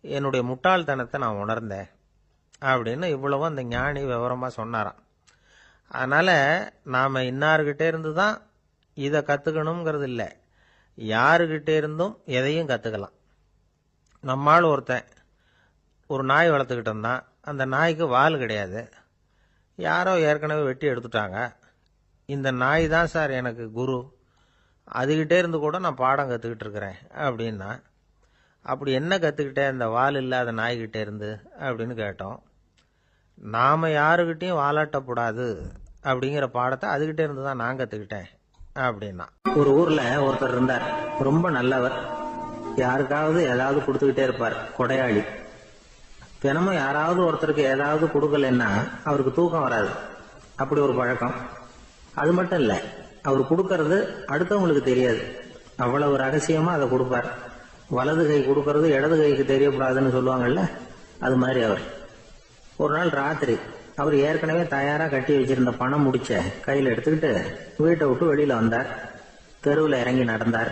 என்னுடைய முட்டாள்தனத்தை நான் உணர்ந்தேன் அப்படின்னு இவ்வளவும் அந்த ஞானி விவரமாக சொன்னாராம். அதனால் நாம் இன்னார்கிட்டே இருந்து தான் இதை கற்றுக்கணுங்கிறது இல்லை, யாருக்கிட்டே இருந்தும் எதையும் கற்றுக்கலாம். நம்மால் ஒருத்தன் ஒரு நாய் வளர்த்துக்கிட்டு இருந்தான். அந்த நாய்க்கு வால் கிடையாது. யாரோ ஏற்கனவே வெட்டி எடுத்துட்டாங்க. இந்த நாய் தான் சார் எனக்கு குரு, அதுகிட்டே இருந்து கூட நான் பாடம் கற்றுக்கிட்டு இருக்கிறேன் அப்படின்னா. அப்படி என்ன கற்றுக்கிட்டேன் இந்த வால் இல்லாத நாய்கிட்டே இருந்து அப்படின்னு கேட்டோம். நாம் யாருக்கிட்டையும் வாலாட்டக்கூடாது அப்படிங்கிற பாடத்தை அதுகிட்டே இருந்து தான் நான் கற்றுக்கிட்டேன் அப்படின்னா. ஒரு ஊரில் ஒருத்தர் இருந்தார், ரொம்ப நல்லவர். யாருக்காவது ஏதாவது கொடுத்துக்கிட்டே இருப்பார், கொடையாளி. தினமும் யாராவது ஒருத்தருக்கு ஏதாவது கொடுக்கலன்னா அவருக்கு தூக்கம் வராது, அப்படி ஒரு பழக்கம். அது மட்டும் இல்லை, அவர் கொடுக்கறது அடுத்தவங்களுக்கு தெரியாது, அவ்வளவு ரகசியமா அதை கொடுப்பார். வலது கை கொடுக்கறது இடது கைக்கு தெரியக்கூடாதுன்னு சொல்லுவாங்கல்ல, அது மாதிரி அவர். ஒரு நாள் ராத்திரி அவர் ஏற்கனவே தயாராக கட்டி வச்சிருந்த பணம் முடிச்ச கையில் எடுத்துக்கிட்டு வீட்டை விட்டு வெளியில் வந்தார். தெருவில் இறங்கி நடந்தார்.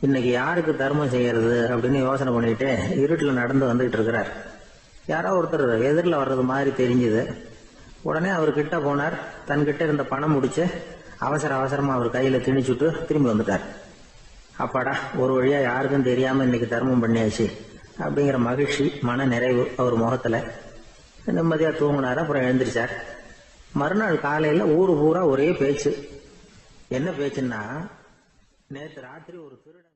இன்னைக்கு யாருக்கு தர்மம் செய்யறது அப்படின்னு யோசனை பண்ணிட்டு இருட்டில் நடந்து வந்துகிட்டு இருக்கிறார். யாரோ ஒருத்தர் எதிரில் வர்றது மாதிரி தெரிஞ்சுது. உடனே அவர் கிட்ட போனார். தன்கிட்ட இருந்த பணம் முடிச்சு அவசரமா அவர் கையில் திணிச்சுட்டு திரும்பி வந்துட்டார். அப்பாடா, ஒரு வழியா யாருக்கும் தெரியாம இன்னைக்கு தர்மம் பண்ணியாச்சு அப்படிங்கிற மகிழ்ச்சி, மன நிறைவு அவர் முகத்துல. நிம்மதியா தூங்கினார். அப்புறம் எழுந்திரிச்சார். மறுநாள் காலையில ஊரு பூரா ஒரே பேச்சு. என்ன பேச்சுன்னா, நேற்று ராத்திரி ஒரு திருடன்